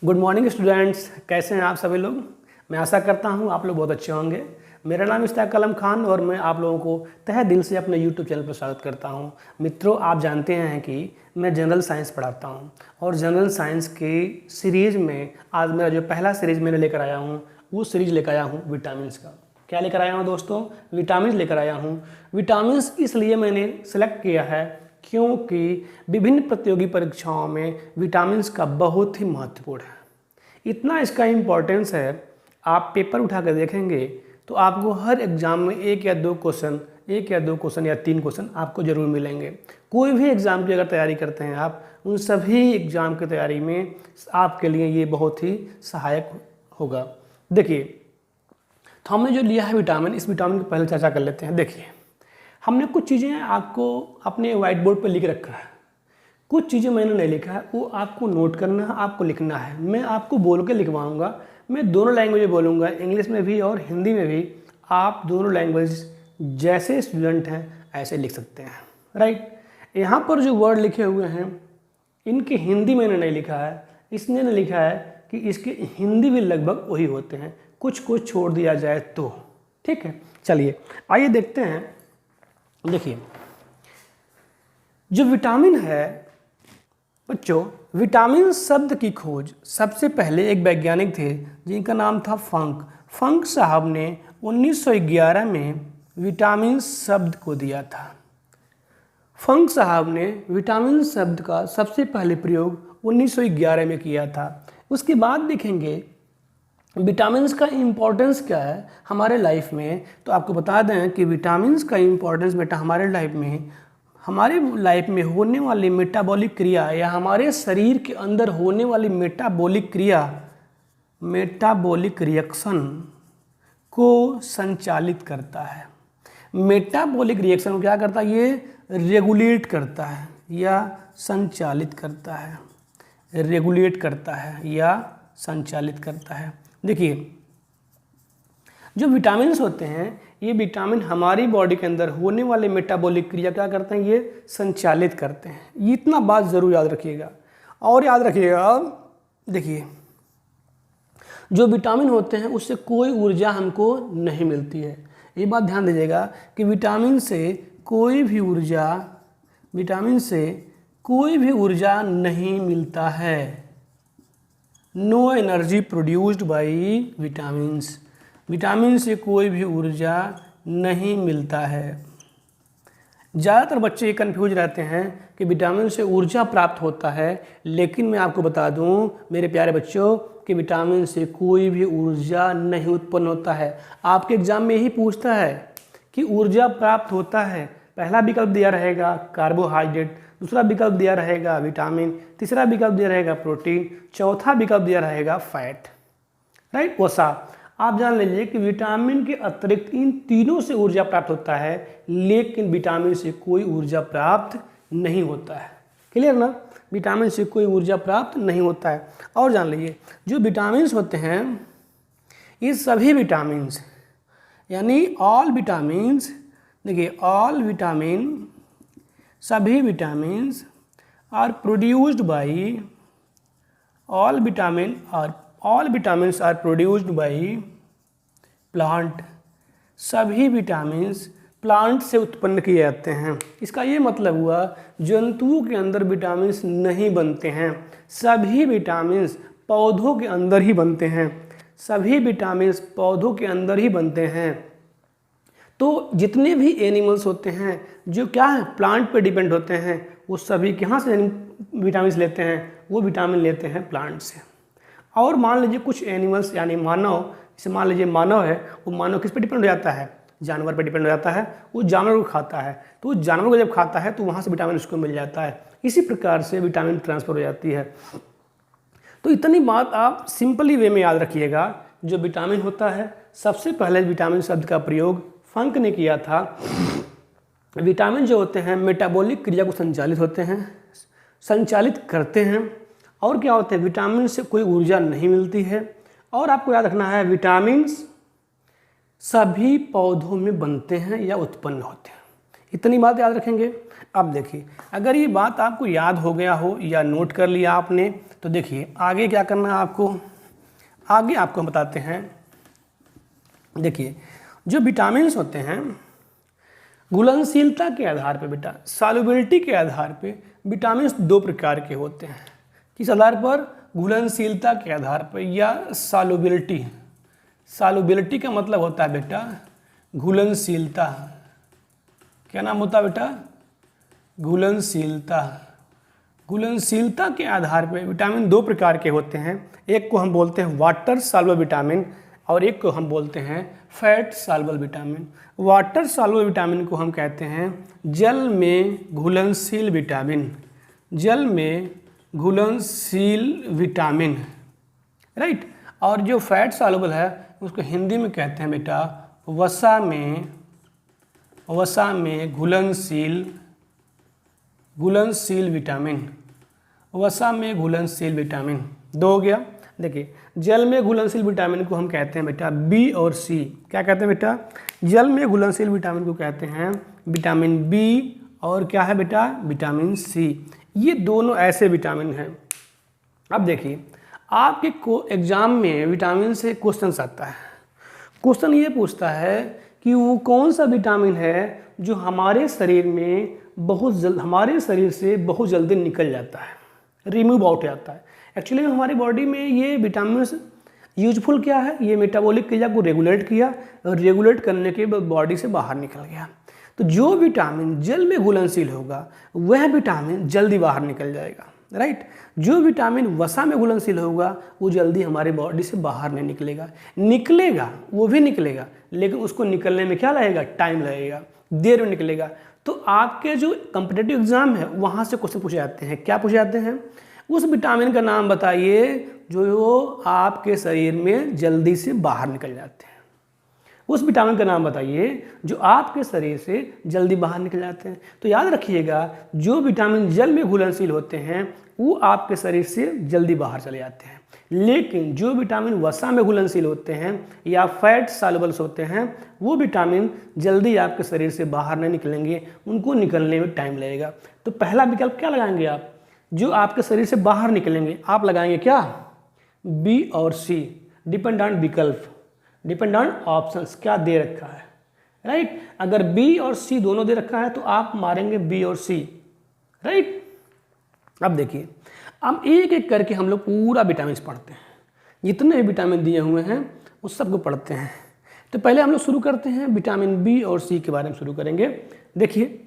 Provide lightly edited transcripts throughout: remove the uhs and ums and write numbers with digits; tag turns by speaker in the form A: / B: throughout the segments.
A: Good morning students, कैसे हैं आप सभी लोग। मैं आशा करता हूं आप लोग बहुत अच्छे होंगे। मेरा नाम इश्तियाक आलम खान और मैं आप लोगों को तहे दिल से अपने यूट्यूब चैनल पर स्वागत करता हूं। मित्रों, आप जानते हैं कि मैं जनरल साइंस पढ़ाता हूं और जनरल साइंस की सीरीज़ में आज मेरा जो पहला सीरीज़ मैंने लेकर आया हूँ वो सीरीज़ लेकर आया हूँ विटामिन का। क्या लेकर आया हूँ दोस्तों? विटामिन लेकर आया हूँ। विटामिन इसलिए मैंने सेलेक्ट किया है क्योंकि विभिन्न प्रतियोगी परीक्षाओं में विटामिन का बहुत ही महत्वपूर्ण है। इतना इसका इम्पोर्टेंस है, आप पेपर उठा कर देखेंगे तो आपको हर एग्ज़ाम में एक या दो क्वेश्चन या 3 क्वेश्चन आपको ज़रूर मिलेंगे। कोई भी एग्ज़ाम की अगर तैयारी करते हैं आप, उन सभी एग्ज़ाम की तैयारी में आपके लिए ये बहुत ही सहायक होगा। देखिए, तो हमने जो लिया है विटामिन, इस विटामिन की पहले चर्चा कर लेते हैं। देखिए, हमने कुछ चीज़ें आपको अपने वाइट बोर्ड पर लिख रखा है, कुछ चीज़ें मैंने नहीं लिखा है, वो आपको नोट करना है, आपको लिखना है। मैं आपको बोल के लिखवाऊंगा, मैं दोनों लैंग्वेज में बोलूँगा, इंग्लिश में भी और हिंदी में भी। आप दोनों लैंग्वेज जैसे स्टूडेंट हैं ऐसे लिख सकते हैं, राइट। यहाँ पर जो वर्ड लिखे हुए हैं इनकी हिंदी मैंने नहीं लिखा है, इसने नहीं लिखा है कि इसके हिंदी भी लगभग वही होते हैं, कुछ छोड़ दिया जाए तो, ठीक है। चलिए आइए देखते हैं। देखिए, जो विटामिन है बच्चों, विटामिन शब्द की खोज सबसे पहले एक वैज्ञानिक थे जिनका नाम था फंक साहब ने 1911 में विटामिन शब्द को दिया था। फंक साहब ने विटामिन शब्द का सबसे पहले प्रयोग 1911 में किया था। उसके बाद देखेंगे विटामिन का इम्पोर्टेंस क्या है हमारे लाइफ में। तो आपको बता दें कि विटामिन का इम्पोर्टेंस बेटा हमारे लाइफ में होने वाली मेटाबॉलिक क्रिया या हमारे शरीर के अंदर होने वाली मेटाबॉलिक रिएक्शन को संचालित करता है। मेटाबॉलिक रिएक्शन को क्या करता है? ये रेगुलेट करता है या संचालित करता है, रेगुलेट करता है या संचालित करता है। देखिए, जो विटामिन होते हैं, ये विटामिन हमारी बॉडी के अंदर होने वाले मेटाबॉलिक क्रिया क्या करते हैं? ये संचालित करते हैं। ये इतना बात ज़रूर याद रखिएगा। और याद रखिएगा, देखिए, जो विटामिन होते हैं उससे कोई ऊर्जा हमको नहीं मिलती है। ये बात ध्यान दीजिएगा कि विटामिन से कोई भी ऊर्जा नहीं मिलता है। No energy produced by vitamins. Vitamin से कोई भी ऊर्जा नहीं मिलता है। ज़्यादातर बच्चे कंफ्यूज रहते हैं कि विटामिन से ऊर्जा प्राप्त होता है, लेकिन मैं आपको बता दूं मेरे प्यारे बच्चों कि विटामिन से कोई भी ऊर्जा नहीं उत्पन्न होता है। आपके एग्जाम में यही पूछता है कि ऊर्जा प्राप्त होता है। पहला विकल्प दिया रहेगा कार्बोहाइड्रेट, दूसरा विकल्प दिया रहेगा विटामिन, तीसरा विकल्प दिया रहेगा प्रोटीन, चौथा विकल्प दिया रहेगा फैट, राइट। वसा आप जान लीजिए कि विटामिन के अतिरिक्त इन तीनों से ऊर्जा प्राप्त होता है, लेकिन विटामिन से कोई ऊर्जा प्राप्त नहीं होता है। क्लियर ना? विटामिन से कोई ऊर्जा प्राप्त नहीं होता है। और जान लीजिए, जो विटामिन होते हैं ये सभी विटामिन यानी ऑल विटामिन्स, देखिए सभी vitamin are produced by all vitamins are produced by plant। सभी विटामिन्स प्लांट से उत्पन्न किए जाते हैं। इसका ये मतलब हुआ जंतुओं के अंदर विटामिन्स नहीं बनते हैं, सभी विटामिन्स पौधों के अंदर ही बनते हैं। सभी विटामिन्स पौधों के अंदर ही बनते हैं। तो जितने भी एनिमल्स होते हैं जो क्या है प्लांट पे डिपेंड होते हैं, वो सभी कहाँ से विटामिन्स लेते हैं? वो विटामिन लेते हैं प्लांट से। और मान लीजिए कुछ एनिमल्स यानी मानव, जैसे मान लीजिए मानव है, वो मानव किस पे डिपेंड हो जाता है? जानवर पे डिपेंड हो जाता है। वो जानवर को खाता है, तो वो जानवर को जब खाता है तो वहाँ से विटामिन उसको मिल जाता है। इसी प्रकार से विटामिन ट्रांसफर हो जाती है। तो इतनी बात आप सिंपली वे में याद रखिएगा। जो विटामिन होता है, सबसे पहले विटामिन शब्द का प्रयोग फंक ने किया था। विटामिन जो होते हैं मेटाबॉलिक क्रिया को संचालित करते हैं। और क्या होते हैं? विटामिन से कोई ऊर्जा नहीं मिलती है। और आपको याद रखना है विटामिन सभी पौधों में बनते हैं या उत्पन्न होते हैं। इतनी बात याद रखेंगे। अब देखिए, अगर ये बात आपको याद हो गया हो या नोट कर लिया आपने, तो देखिए आगे क्या करना है आपको, आगे आपको हम बताते हैं। देखिए जो विटामिन्स होते हैं घुलनशीलता के आधार पर बेटा, सॉल्युबिलिटी के आधार पे विटामिन्स दो प्रकार के होते हैं। किस आधार पर? घुलनशीलता के आधार पर या सॉल्युबिलिटी। सॉल्युबिलिटी का मतलब होता है बेटा घुलनशीलता। क्या नाम होता है बेटा? घुलनशीलता। घुलनशीलता के आधार पर विटामिन दो प्रकार के होते हैं। एक को हम बोलते हैं वाटर सॉल्युबल विटामिन और एक को हम बोलते हैं fat soluble vitamin. Water soluble vitamin को हम कहते हैं जल में घुलनशील विटामिन। जल में घुलनशील विटामिन, राइट। और जो फैट सॉल्युबल है उसको हिंदी में कहते हैं बेटा वसा में घुलनशील विटामिन। वसा में घुलनशील विटामिन। दो हो गया। देखिए जल में घुलनशील विटामिन को हम कहते हैं बेटा बी और सी। क्या कहते हैं बेटा? जल में घुलनशील विटामिन को कहते हैं विटामिन बी और क्या है बेटा? Vitamin C. ये दोनों ऐसे विटामिन हैं। अब देखिए आपके एग्जाम में विटामिन से क्वेश्चन आता है। क्वेश्चन ये पूछता है कि वो कौन सा विटामिन है जो हमारे शरीर में हमारे शरीर से बहुत जल्दी निकल जाता है, रिमूव आउट हो जाता है। एक्चुअली हमारी बॉडी में ये विटामिन यूजफुल क्या है? ये मेटाबॉलिक क्रिया को रेगुलेट किया और रेगुलेट करने के बाद बॉडी से बाहर निकल गया। तो जो विटामिन जल में घुलनशील होगा वह विटामिन जल्दी बाहर निकल जाएगा, राइट। जो विटामिन वसा में घुलनशील होगा वो जल्दी हमारे बॉडी से बाहर नहीं निकलेगा, वो भी निकलेगा लेकिन उसको निकलने में क्या लगेगा? टाइम लगेगा, देर में निकलेगा। तो आपके जो कॉम्पिटिटिव एग्जाम है वहाँ से क्वेश्चन पूछे जाते हैं। क्या पूछे जाते हैं? उस विटामिन का नाम बताइए जो आपके शरीर में जल्दी से बाहर निकल जाते हैं। उस विटामिन का नाम बताइए जो आपके शरीर से जल्दी बाहर निकल जाते हैं। तो याद रखिएगा जो विटामिन जल में घुलनशील होते हैं वो आपके शरीर से जल्दी बाहर चले जाते हैं, लेकिन जो विटामिन वसा में घुलनशील होते हैं या फैट सॉल्युबल्स होते हैं वो विटामिन जल्दी आपके शरीर से बाहर नहीं निकलेंगे, उनको निकलने में टाइम लगेगा। तो पहला विकल्प क्या लगाएंगे आप? जो आपके शरीर से बाहर निकलेंगे आप लगाएंगे क्या? बी और सी। डिपेंड ऑन विकल्प, डिपेंड ऑन ऑप्शंस, क्या दे रखा है, राइट। अगर बी और सी दोनों दे रखा है तो आप मारेंगे बी और सी, राइट। अब देखिए अब एक एक करके हम लोग पूरा विटामिन पढ़ते हैं। जितने भी विटामिन दिए हुए हैं उस सबको पढ़ते हैं। तो पहले हम लोग शुरू करते हैं विटामिन बी और सी के बारे में शुरू करेंगे। देखिए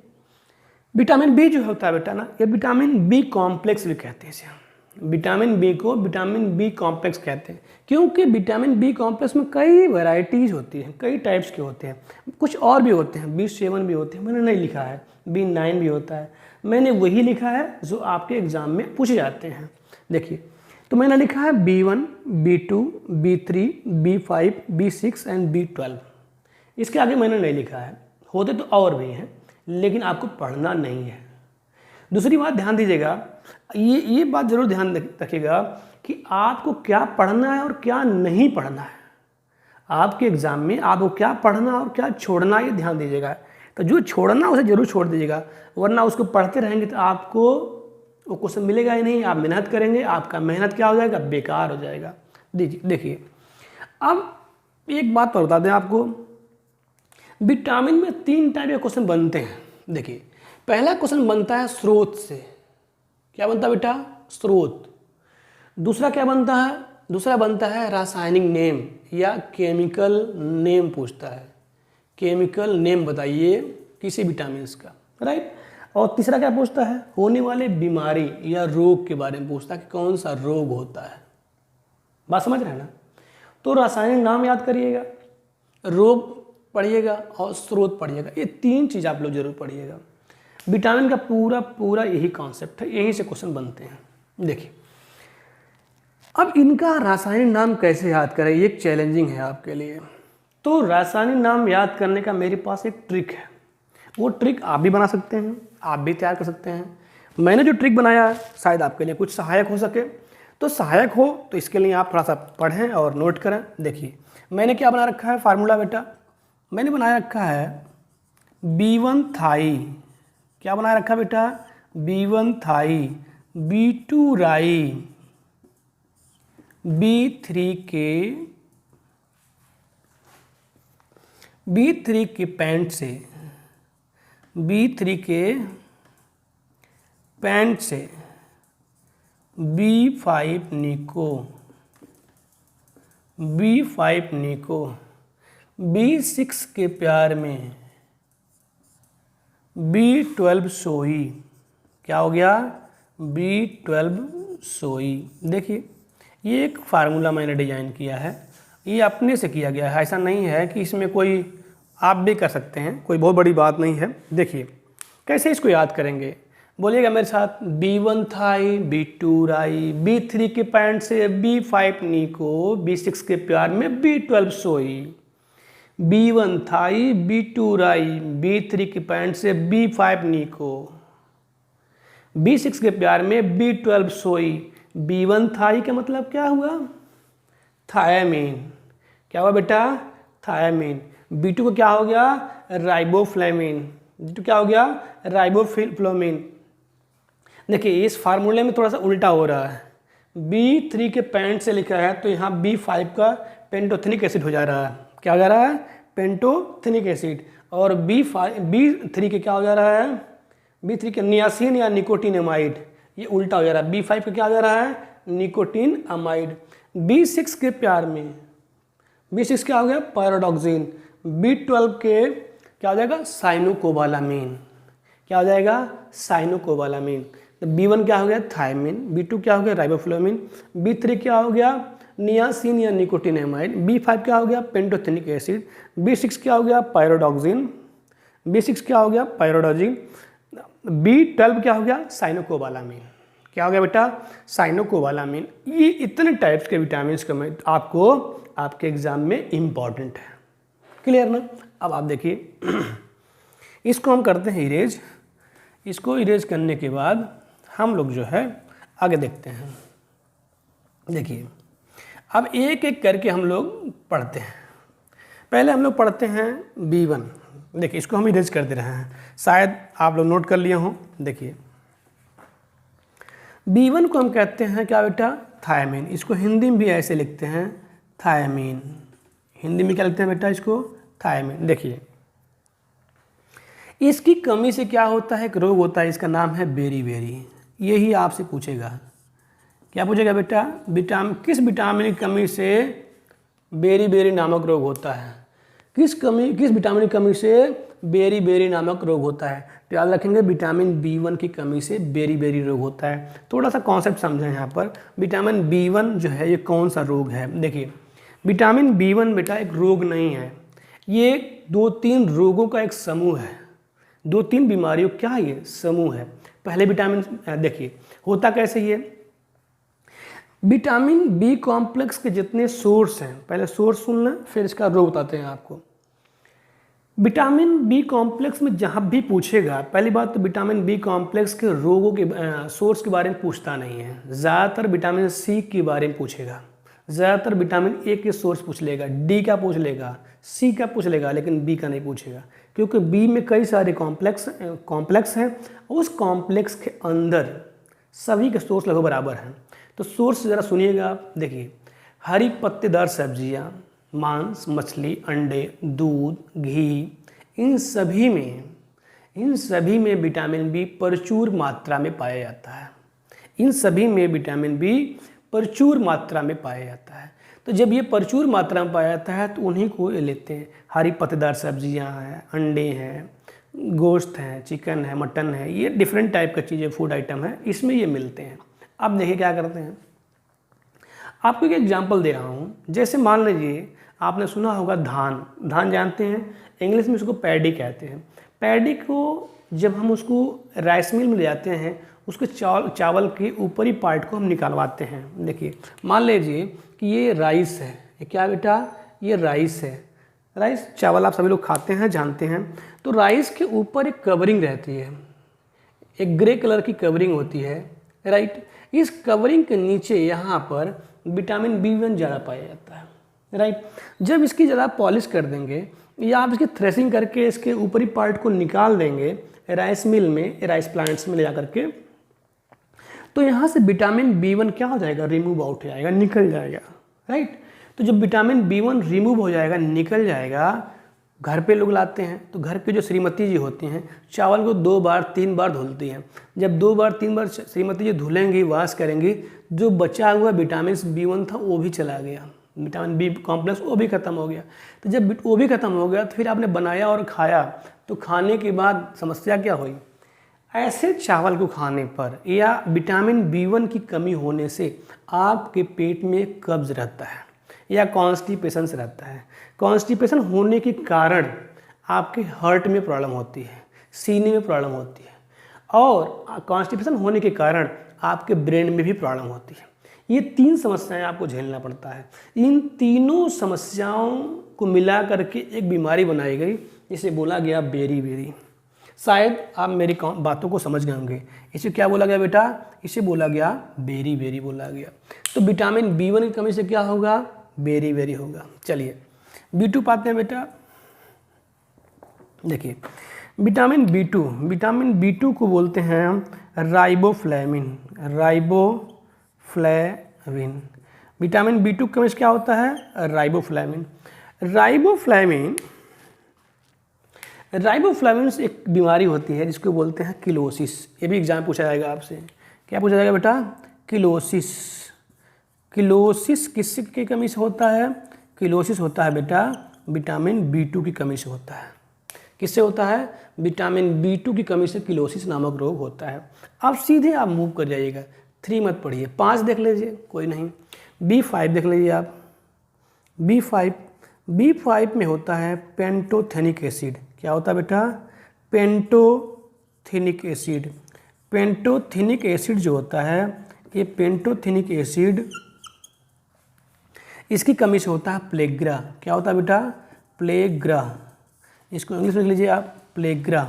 A: विटामिन बी जो होता है बेटा ना, ये विटामिन बी कॉम्प्लेक्स भी कहते हैं इसे। विटामिन बी को विटामिन बी कॉम्प्लेक्स कहते हैं क्योंकि विटामिन बी कॉम्प्लेक्स में कई वैरायटीज़ होती हैं, कई टाइप्स के होते हैं। कुछ और भी होते हैं, B7 भी होते हैं, मैंने नहीं लिखा है। B9 भी होता है, मैंने वही लिखा है जो आपके एग्ज़ाम में पूछे जाते हैं। देखिए तो मैंने लिखा है B1, B2, B3, B5, B6 and B12। इसके आगे मैंने नहीं लिखा है, होते तो और भी हैं लेकिन आपको पढ़ना नहीं है। दूसरी बात ध्यान दीजिएगा, ये बात जरूर ध्यान रखिएगा कि आपको क्या पढ़ना है और क्या नहीं पढ़ना है। आपके एग्ज़ाम में आपको क्या पढ़ना और क्या छोड़ना है ये ध्यान दीजिएगा। तो जो छोड़ना उसे जरूर छोड़ दीजिएगा, वरना उसको पढ़ते रहेंगे तो आपको वो क्वेश्चन मिलेगा ही नहीं। आप मेहनत करेंगे, आपका मेहनत क्या हो जाएगा? बेकार हो जाएगा। देखिए अब एक बात और बता दें आपको, विटामिन में 3 टाइप के क्वेश्चन बनते हैं। देखिए पहला क्वेश्चन बनता है स्रोत से। क्या बनता है बेटा? स्रोत। दूसरा क्या बनता है? दूसरा बनता है रासायनिक नेम या केमिकल नेम पूछता है। केमिकल नेम बताइए किसी विटामिन का, राइट। और तीसरा क्या पूछता है? होने वाले बीमारी या रोग के बारे में पूछता है कि कौन सा रोग होता है। बात समझ रहे हैं ना? तो रासायनिक नाम याद करिएगा, रोग पढ़िएगा और स्रोत पढ़िएगा। ये 3 चीज़ आप लोग जरूर पढ़िएगा। विटामिन का पूरा यही कॉन्सेप्ट है, यहीं से क्वेश्चन बनते हैं। देखिए अब इनका रासायनिक नाम कैसे याद करें, ये एक चैलेंजिंग है आपके लिए। तो रासायनिक नाम याद करने का मेरे पास एक ट्रिक है। वो ट्रिक आप भी बना सकते हैं, आप भी तैयार कर सकते हैं। मैंने जो ट्रिक बनाया है शायद आपके लिए कुछ सहायक हो सके। तो सहायक हो तो इसके लिए आप थोड़ा सा पढ़ें और नोट करें। देखिए मैंने क्या बना रखा है फार्मूला बेटा, मैंने बनाया रखा है B1 थाई। क्या बनाया रखा बेटा? B1 थाई, B2 राई, B3 के पैंट से B3 के पैंट से B5 निको B6 के प्यार में B12 सोई। क्या हो गया? B12 सोई। देखिए ये एक फार्मूला मैंने डिजाइन किया है, ये अपने से किया गया है, ऐसा नहीं है कि इसमें कोई, आप भी कर सकते हैं, कोई बहुत बड़ी बात नहीं है। देखिए कैसे इसको याद करेंगे, बोलिएगा मेरे साथ। B1 थाई, B2 राई, B3 के पैंट से B5 निको, B6 के प्यार में B12 सोई। B1 थाई, B2 राई, B3 के पैंट से B5 निको, B6 के प्यार में B12 सोई। B1 थाई का मतलब क्या हुआ? थायामीन। क्या हुआ बेटा? थायामीन। B2 को क्या हो गया? राइबोफ्लेविन। B2 क्या हो गया? राइबोफ्लेविन। देखिए इस फार्मूले में थोड़ा सा उल्टा हो रहा है। B3 के पैंट से लिखा है तो यहाँ B5 का पेंटोथेनिक एसिड हो जा रहा है। क्या हो जा रहा है? Pantothenic acid. और B3 के क्या हो जा रहा है? B3 के नियासिन या निकोटिनमाइड, ये उल्टा हो जा रहा है। B5 का क्या हो जा रहा है? Nicotine amide. B6 के प्यार में B6 क्या हो गया? पैराडॉक्सिन। B12 के क्या हो जाएगा? साइनोकोबालामीन। क्या हो जाएगा? साइनोकोबालामीन। तो B1 क्या हो गया? थायमिन। B2 क्या हो गया? राइबोफ्लेविन। B3 क्या हो गया? नियासिन या निकोटिनमाइड। B5 क्या हो गया? Pantothenic acid. B6 क्या हो गया? पैराडॉक्सिन। B6 क्या हो गया? पैराडॉक्सिन। B12 क्या हो गया? साइनोकोबालामीन। क्या हो गया बेटा? साइनोकोबालामीन। ये इतने टाइप्स के विटामिन का आपको आपके एग्जाम में इम्पॉर्टेंट है। क्लियर ना? अब आप देखिए इसको हम करते हैं इरेज। इसको इरेज करने के बाद हम लोग जो है आगे देखते हैं। देखिए अब एक एक करके हम लोग पढ़ते हैं। पहले हम लोग पढ़ते हैं B1। देखिए इसको हम इरेज कर दे रहे हैं, शायद आप लोग नोट कर लिए हों। देखिए B1 को हम कहते हैं क्या बेटा? थायमीन। इसको हिंदी में भी ऐसे लिखते हैं, थायमीन। हिंदी में क्या लिखते हैं बेटा इसको? थायमीन। देखिए इसकी कमी से क्या होता है? एक रोग होता है, इसका नाम है बेरी। यही आपसे पूछेगा। क्या पूछेगा बेटा? किस विटामिन की कमी से बेरी नामक रोग होता है? किस विटामिन की कमी से बेरी नामक रोग होता है? तो याद रखेंगे विटामिन B1 की कमी से बेरी रोग होता है। थोड़ा सा कॉन्सेप्ट समझें यहाँ पर। विटामिन B1 जो है ये कौन सा रोग है? देखिए विटामिन B1 बेटा एक रोग नहीं है, ये 2-3 रोगों का एक समूह है। 2-3 बीमारियों क्या ये समूह है। पहले विटामिन देखिए होता कैसे ये, विटामिन B कॉम्प्लेक्स के जितने सोर्स हैं, पहले सोर्स सुनना फिर इसका रोग बताते हैं आपको। विटामिन B कॉम्प्लेक्स में जहाँ भी पूछेगा, पहली बात तो विटामिन B कॉम्प्लेक्स के रोगों के सोर्स के बारे में पूछता नहीं है। ज़्यादातर विटामिन C के बारे में पूछेगा, ज़्यादातर विटामिन A के सोर्स पूछ लेगा, D का पूछ लेगा, C का पूछ लेगा, लेकिन B का नहीं पूछेगा, क्योंकि B में कई सारे कॉम्प्लेक्स हैं। उस कॉम्प्लेक्स के अंदर सभी के सोर्स लगभग बराबर हैं। तो सोर्स ज़रा सुनिएगा आप। देखिए हरी पत्तेदार सब्जियाँ, मांस, मछली, अंडे, दूध, घी, इन सभी में विटामिन B प्रचुर मात्रा में पाया जाता है। इन सभी में विटामिन B प्रचुर मात्रा में पाया जाता है। तो जब ये प्रचुर मात्रा में पाया जाता है तो उन्हीं को लेते हैं। हरी पत्तेदार सब्जियां हैं, अंडे हैं, गोश्त हैं, चिकन है, मटन है, ये डिफरेंट टाइप का चीज़ें फूड आइटम है, इसमें ये मिलते हैं। अब देखिए क्या करते हैं, आपको एक एग्जांपल दे रहा हूँ। जैसे मान लीजिए आपने सुना होगा धान जानते हैं, इंग्लिश में उसको पैडी कहते हैं। पैडी को जब हम उसको राइस मिल में ले जाते हैं, उसके चावल के ऊपरी पार्ट को हम निकालवाते हैं। देखिए मान लीजिए कि ये राइस है, ये क्या बेटा? ये राइस है। राइस चावल आप सभी लोग खाते हैं, जानते हैं। तो राइस के ऊपर एक कवरिंग रहती है, एक ग्रे कलर की कवरिंग होती है, राइट। इस कवरिंग के नीचे यहाँ पर विटामिन B1 ज़्यादा पाया जाता है, राइट। जब इसकी ज़्यादा पॉलिश कर देंगे या आप इसकी थ्रेसिंग करके इसके ऊपरी पार्ट को निकाल देंगे राइस मिल में, राइस प्लांट्स में ले जा करके, तो यहाँ से विटामिन B1 क्या हो जाएगा, रिमूव आउट हो जाएगा, निकल जाएगा, राइट। तो जब विटामिन B1 रिमूव हो जाएगा, निकल जाएगा, घर पे लोग लाते हैं, तो घर पे जो श्रीमती जी होती हैं चावल को 2 बार 3 बार धुलती हैं। जब 2 बार 3 बार श्रीमती जी धुलेंगी, वॉश करेंगी, जो बचा हुआ विटामिन B1 था वो भी चला गया, विटामिन B कॉम्प्लेक्स वो भी ख़त्म हो गया। तो जब वो भी ख़त्म हो गया तो फिर आपने बनाया और खाया, तो खाने के बाद समस्या क्या हुई, ऐसे चावल को खाने पर या विटामिन B1 की कमी होने से आपके पेट में कब्ज रहता है या कॉन्स्टिपेशन रहता है। कॉन्स्टिपेशन होने के कारण आपके हार्ट में प्रॉब्लम होती है, सीने में प्रॉब्लम होती है, और कॉन्स्टिपेशन होने के कारण आपके ब्रेन में भी प्रॉब्लम होती है। ये 3 समस्याएं आपको झेलना पड़ता है। इन तीनों समस्याओं को मिला करके एक बीमारी बनाई गई, जिसे बोला गया बेरी बेरी। शायद आप मेरी बातों को समझ गए होंगे। इसे क्या बोला गया बेटा, इसे बोला गया बेरी बेरी बोला गया। तो विटामिन B1 की कमी से क्या होगा, बेरी बेरी होगा। चलिए B2 पाते हैं बेटा। देखिए विटामिन B2 को बोलते हैं राइबोफ्लेविन। विटामिन B2 की कमी से क्या होता है, राइबोफ्लेविन से एक बीमारी होती है जिसको बोलते हैं किलोसिस। ये भी एग्जाम पूछा जाएगा आपसे। क्या पूछा जाएगा बेटा, किलोसिस किसकी कमी से होता है, किलोसिस होता है बेटा विटामिन B2 की कमी से होता है। किससे होता है, विटामिन B2 की कमी से किलोसिस नामक रोग होता है। अब सीधे आप मूव कर जाइएगा, 3 मत पढ़िए, 5 देख लीजिए, कोई नहीं। B5 देख लीजिए आप। B5 में होता है पेंटोथेनिक एसिड। क्या होता है बेटा, पेंटोथेनिक एसिड जो होता है, ये पेंटोथेनिक एसिड इसकी कमी से होता है प्लेग्रा। क्या होता है बेटा, प्लेग्रा। इसको इंग्लिश में लिख लीजिए आप, प्लेग्रा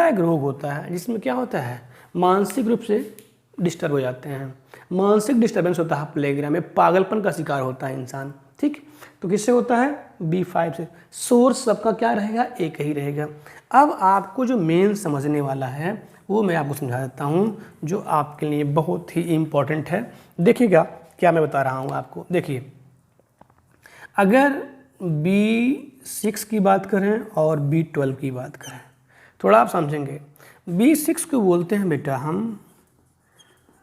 A: एक रोग होता है जिसमें क्या होता है, मानसिक रूप से डिस्टर्ब हो जाते हैं। मानसिक डिस्टर्बेंस होता है प्लेग्रा में, पागलपन का शिकार होता है इंसान, ठीक। तो किससे होता है, B5 से। सोर्स सबका क्या रहेगा, एक ही रहेगा। अब आपको जो मेन समझने वाला है वो मैं आपको समझा देता हूँ, जो आपके लिए बहुत ही इम्पोर्टेंट है। देखिएगा क्या मैं बता रहा हूँ आपको। देखिए अगर B6 की बात करें और B12 की बात करें, थोड़ा आप समझेंगे। B6 को बोलते हैं बेटा हम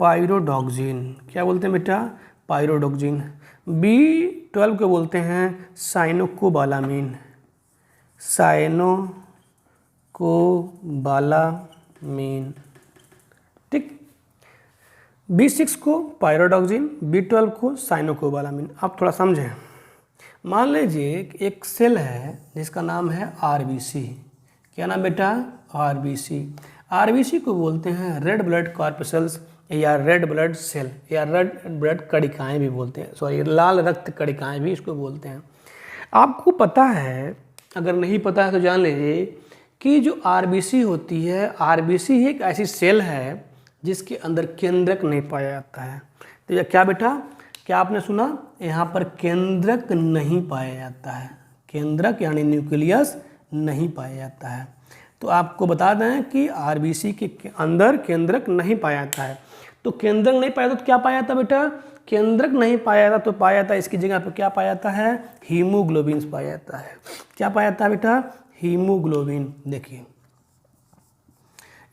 A: पायरोडॉक्सिन। क्या बोलते हैं बेटा, पायरोडॉक्सिन। B12 को बोलते हैं साइनोकोबालामीन। ठीक। B6 को पायरोडॉक्सिन, B12 को साइनोकोबालामीन। आप थोड़ा समझें। मान लीजिए एक सेल है जिसका नाम है RBC। क्या नाम बेटा, RBC को बोलते हैं रेड ब्लड कॉर्पसेल्स या रेड ब्लड सेल या रेड ब्लड कणिकाएँ भी बोलते हैं, सॉरी लाल रक्त कणिकाएँ भी इसको बोलते हैं। आपको पता है, अगर नहीं पता है तो जान लीजिए कि जो RBC होती है, RBC एक ऐसी सेल है जिसके अंदर केंद्रक नहीं पाया जाता है। तो यह क्या बेटा, क्या आपने सुना, यहाँ पर केंद्रक नहीं पाया जाता है। केंद्रक यानी न्यूक्लियस नहीं पाया जाता है। तो आपको बता दें कि RBC के अंदर केंद्रक नहीं पाया जाता है। तो केंद्रक नहीं पाया तो क्या पाया जाता बेटा, केंद्रक नहीं पाया जाता तो पाया जाता इसकी जगह पर क्या पाया जाता है, हीमोग्लोबिन पाया जाता है। क्या पाया जाता है बेटा, हीमोग्लोबिन। देखिए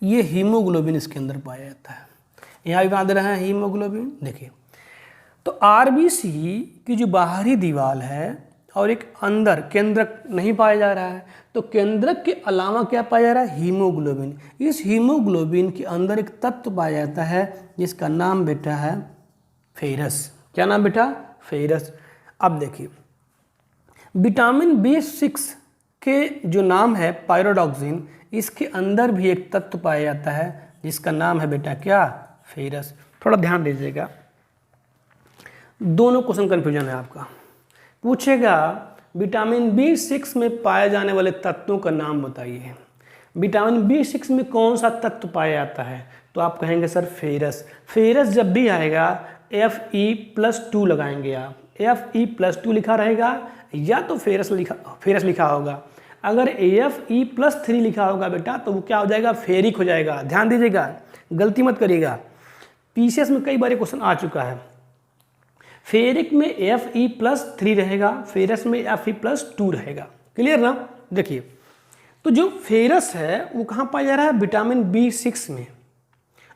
A: ये हीमोग्लोबिन इसके अंदर पाया जाता है। यहाँ भी बांध रहे हैं हीमोग्लोबिन। देखिए तो RBC की जो बाहरी दीवार है और एक अंदर केंद्रक नहीं पाया जा रहा है, तो केंद्रक के अलावा क्या पाया जा रहा है, हीमोग्लोबिन। इस हीमोग्लोबिन के अंदर एक तत्व पाया जाता है जिसका नाम बेटा है फेरस। क्या नाम बेटा, फेरस। अब देखिए विटामिन B6 के जो नाम है पायरोडॉक्सिन, इसके अंदर भी एक तत्व पाया जाता है जिसका नाम है बेटा क्या, फेरस। थोड़ा ध्यान दीजिएगा, दोनों क्वेश्चन कन्फ्यूजन है आपका। पूछेगा विटामिन B6 में पाए जाने वाले तत्वों का नाम बताइए। विटामिन B6 में कौन सा तत्व पाया जाता है, तो आप कहेंगे सर फेरस। फेरस जब भी आएगा Fe+2 लगाएंगे आप। Fe+2 लिखा रहेगा या तो फेरस लिखा होगा। अगर Fe+3 लिखा होगा बेटा तो वो क्या हो जाएगा, फेरिक हो जाएगा। ध्यान दीजिएगा, गलती मत करिएगा, पीसीएस में कई बार क्वेश्चन आ चुका है। फेरिक में Fe+3 रहेगा, फेरस में Fe+2 रहेगा। क्लियर ना। देखिए, तो जो फेरस है वो कहाँ पाया जा रहा है, विटामिन B6 में,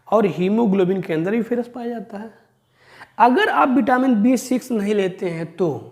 A: और हीमोग्लोबिन के अंदर भी फेरस पाया जाता है। अगर आप विटामिन B6 नहीं लेते हैं तो,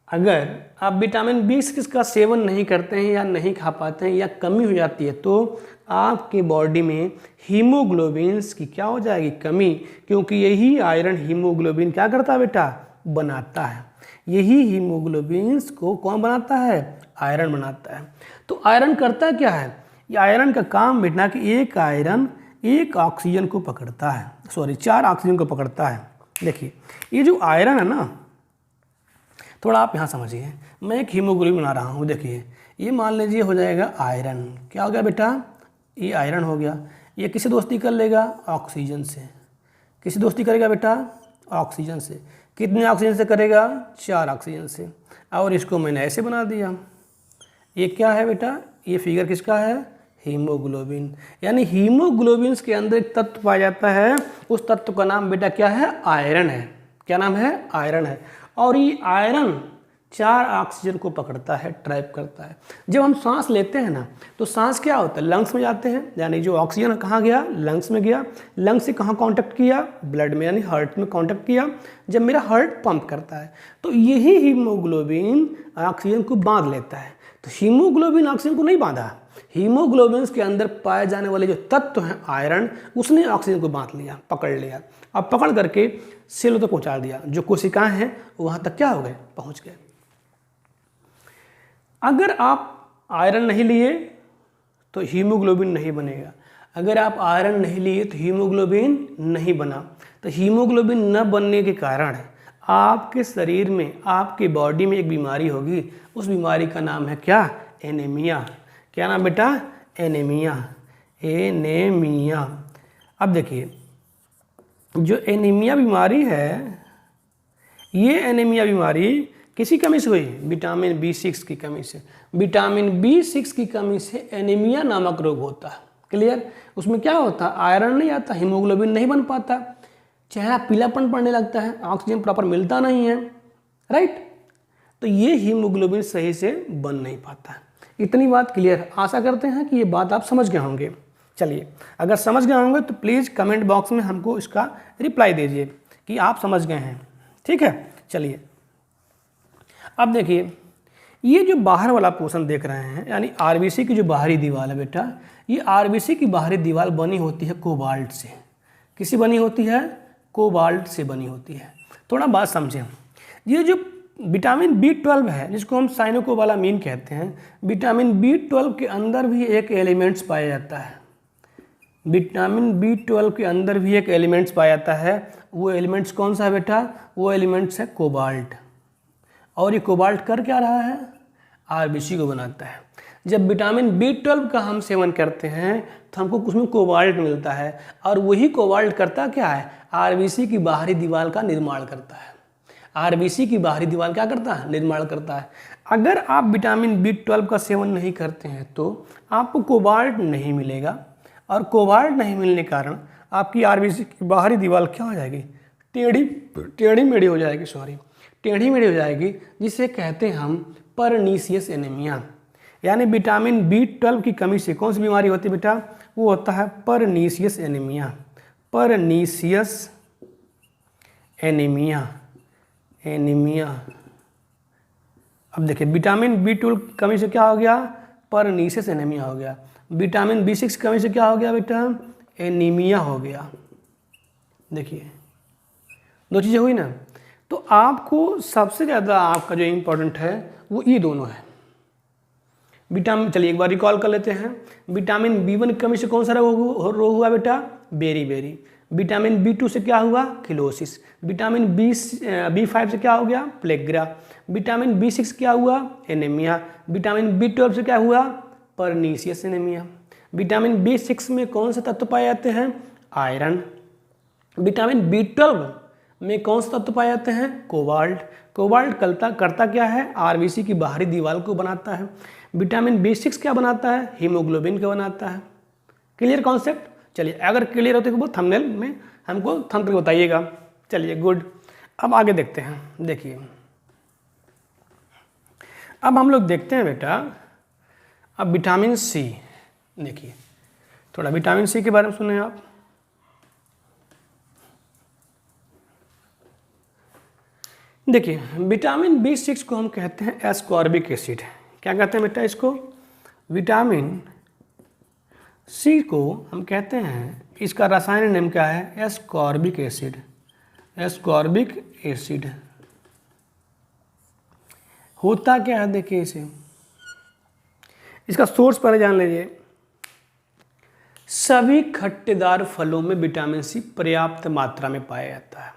A: अगर आप विटामिन B6 का सेवन नहीं करते हैं या नहीं खा पाते हैं या कमी हो जाती है तो आपके बॉडी में हीमोग्लोबिन्स की क्या हो जाएगी, कमी। क्योंकि यही आयरन हीमोग्लोबिन क्या करता है बेटा, बनाता है। यही हीमोग्लोबिन्स को कौन बनाता है, आयरन बनाता है। तो आयरन करता क्या है, ये आयरन का काम बेटा कि एक आयरन एक ऑक्सीजन को पकड़ता है, सॉरी 4 ऑक्सीजन को पकड़ता है। देखिए, ये जो आयरन है ना, थोड़ा आप यहाँ समझिए, मैं एक हीमोग्लोबिन बना रहा हूँ। देखिए, ये मान लीजिए हो जाएगा आयरन, क्या हो गया बेटा, ये आयरन हो गया। ये किसी दोस्ती कर लेगा, ऑक्सीजन से। किसी दोस्ती करेगा बेटा, ऑक्सीजन से। कितने ऑक्सीजन से करेगा, 4 ऑक्सीजन से। और इसको मैंने ऐसे बना दिया। ये क्या है बेटा, ये फिगर किसका है, हीमोग्लोबिन। यानी हीमोग्लोबिन के अंदर एक तत्व पाया जाता है, उस तत्व का नाम बेटा क्या है, आयरन है। क्या नाम है, आयरन है। और ये आयरन 4 ऑक्सीजन को पकड़ता है, ट्रैप करता है। जब हम सांस लेते हैं ना, तो सांस क्या होता है, लंग्स में जाते हैं। यानी जो ऑक्सीजन कहाँ गया, लंग्स में गया। लंग्स से कहाँ कांटेक्ट किया, ब्लड में, यानी हार्ट में कांटेक्ट किया। जब मेरा हार्ट पंप करता है तो यही हीमोग्लोबिन ऑक्सीजन को बांध लेता है। तो हीमोग्लोबिन ऑक्सीजन को नहीं बांधा, हीमोग्लोबिन के अंदर पाए जाने वाले जो तत्व हैं आयरन, उसने ऑक्सीजन को बांध लिया, पकड़ लिया। अब पकड़ करके सेलों तक पहुंचा दिया। जो कोशिकाएं हैं वहां तक क्या हो गए, पहुंच गए। अगर आप आयरन नहीं लिए तो हीमोग्लोबिन नहीं बनेगा। अगर आप आयरन नहीं लिए तो हीमोग्लोबिन नहीं बना। तो हीमोग्लोबिन न बनने के कारण आपके शरीर में, आपके बॉडी में एक बीमारी होगी। उस बीमारी का नाम है क्या, एनीमिया। क्या नाम बेटा, एनीमिया। एनीमिया। अब देखिए, जो एनीमिया बीमारी है, ये एनीमिया बीमारी किसी कमी से हुई, विटामिन B6 की कमी से। विटामिन B6 की कमी से एनीमिया नामक रोग होता है। क्लियर। उसमें क्या होता है, आयरन नहीं आता, हीमोग्लोबिन नहीं बन पाता, चेहरा पीलापन पड़ने लगता है, ऑक्सीजन प्रॉपर मिलता नहीं है, राइट। तो ये हीमोग्लोबिन सही से बन नहीं पाता है। इतनी बात क्लियर। आशा करते हैं कि ये बात आप समझ गए होंगे। चलिए, अगर समझ गए होंगे तो प्लीज़ कमेंट बॉक्स में हमको इसका रिप्लाई दीजिए कि आप समझ गए हैं। ठीक है, चलिए अब देखिए, ये जो बाहर वाला पोर्शन देख रहे हैं, यानी आरबीसी की जो बाहरी दीवार है बेटा, ये आरबीसी की बाहरी दीवार बनी होती है कोबाल्ट से। किसी बनी होती है, कोबाल्ट से बनी होती है। थोड़ा बात समझें। ये जो विटामिन B12 है, जिसको हम साइनोकोबालामीन कहते हैं, विटामिन B12 के अंदर भी एक एलिमेंट्स पाया जाता है। विटामिन B12 के अंदर भी एक एलिमेंट्स पाया जाता है। वो एलिमेंट्स कौन सा है बेटा, वो एलिमेंट्स है कोबाल्ट। और ये कोबाल्ट कर क्या रहा है, आरबीसी को बनाता है। जब विटामिन B12 का हम सेवन करते हैं तो हमको उसमें कोबाल्ट मिलता है, और वही कोबाल्ट करता क्या है, आरबीसी की बाहरी दीवार का निर्माण करता है। आरबीसी की बाहरी दीवार क्या करता है, निर्माण करता है। अगर आप विटामिन B12 का सेवन नहीं करते हैं तो आपको कोबाल्ट नहीं मिलेगा, और कोबाल्ट नहीं मिलने के कारण आपकी आरबीसी की बाहरी दीवार क्या हो जाएगी, टेढ़ी मेढ़ी हो जाएगी, टेढ़ी मेढ़ी हो जाएगी, जिसे कहते हैं हम परनीशियस एनीमिया। यानी विटामिन B12 की कमी से कौन सी बीमारी होती है बेटा, वो होता है परनीशियस एनीमिया। Pernicious anaemia. अब देखिए, विटामिन B12 की कमी से क्या हो गया, परनीशियस एनीमिया हो गया। विटामिन B6 की कमी से क्या हो गया बेटा, एनीमिया हो गया। देखिए, 2 चीज़ें हुई ना। तो आपको सबसे ज़्यादा आपका जो इम्पोर्टेंट है वो ये दोनों है। विटामिन, चलिए एक बार रिकॉल कर लेते हैं। विटामिन B1 की कमी से कौन सा रोग हुआ बेटा, बेरी। विटामिन B2 से क्या हुआ, किलोसिस। विटामिन B5 से क्या हो गया, प्लेग्रा। विटामिन B6 क्या हुआ, एनीमिया। विटामिन B12 से क्या हुआ, परनीशियस एनीमिया। विटामिन B6 में कौन से तत्व पाए जाते हैं, आयरन। विटामिन B12 में कौन से तत्व पाए जाते हैं, कोबाल्ट। कोबाल्ट करता क्या है, आरबीसी की बाहरी दीवार को बनाता है। विटामिन B6 क्या बनाता है? हीमोग्लोबिन का बनाता है। Clear concept? चलिए, अगर क्लियर होते तो थंबनेल में हमको थंब करके बताइएगा। चलिए गुड, अब आगे देखते हैं। देखिए अब हम लोग देखते हैं बेटा, अब विटामिन सी। देखिए थोड़ा विटामिन सी के बारे में सुने आप। देखिए विटामिन B6 को हम कहते हैं एस्कॉर्बिक एसिड। क्या कहते हैं बेटा इसको? विटामिन सी को हम कहते हैं, इसका रासायनिक नाम क्या है? Ascorbic acid. एस्कॉर्बिक एसिड होता क्या है? देखिए इसे, इसका सोर्स पहले जान लीजिए। सभी खट्टेदार फलों में विटामिन सी पर्याप्त मात्रा में पाया जाता है।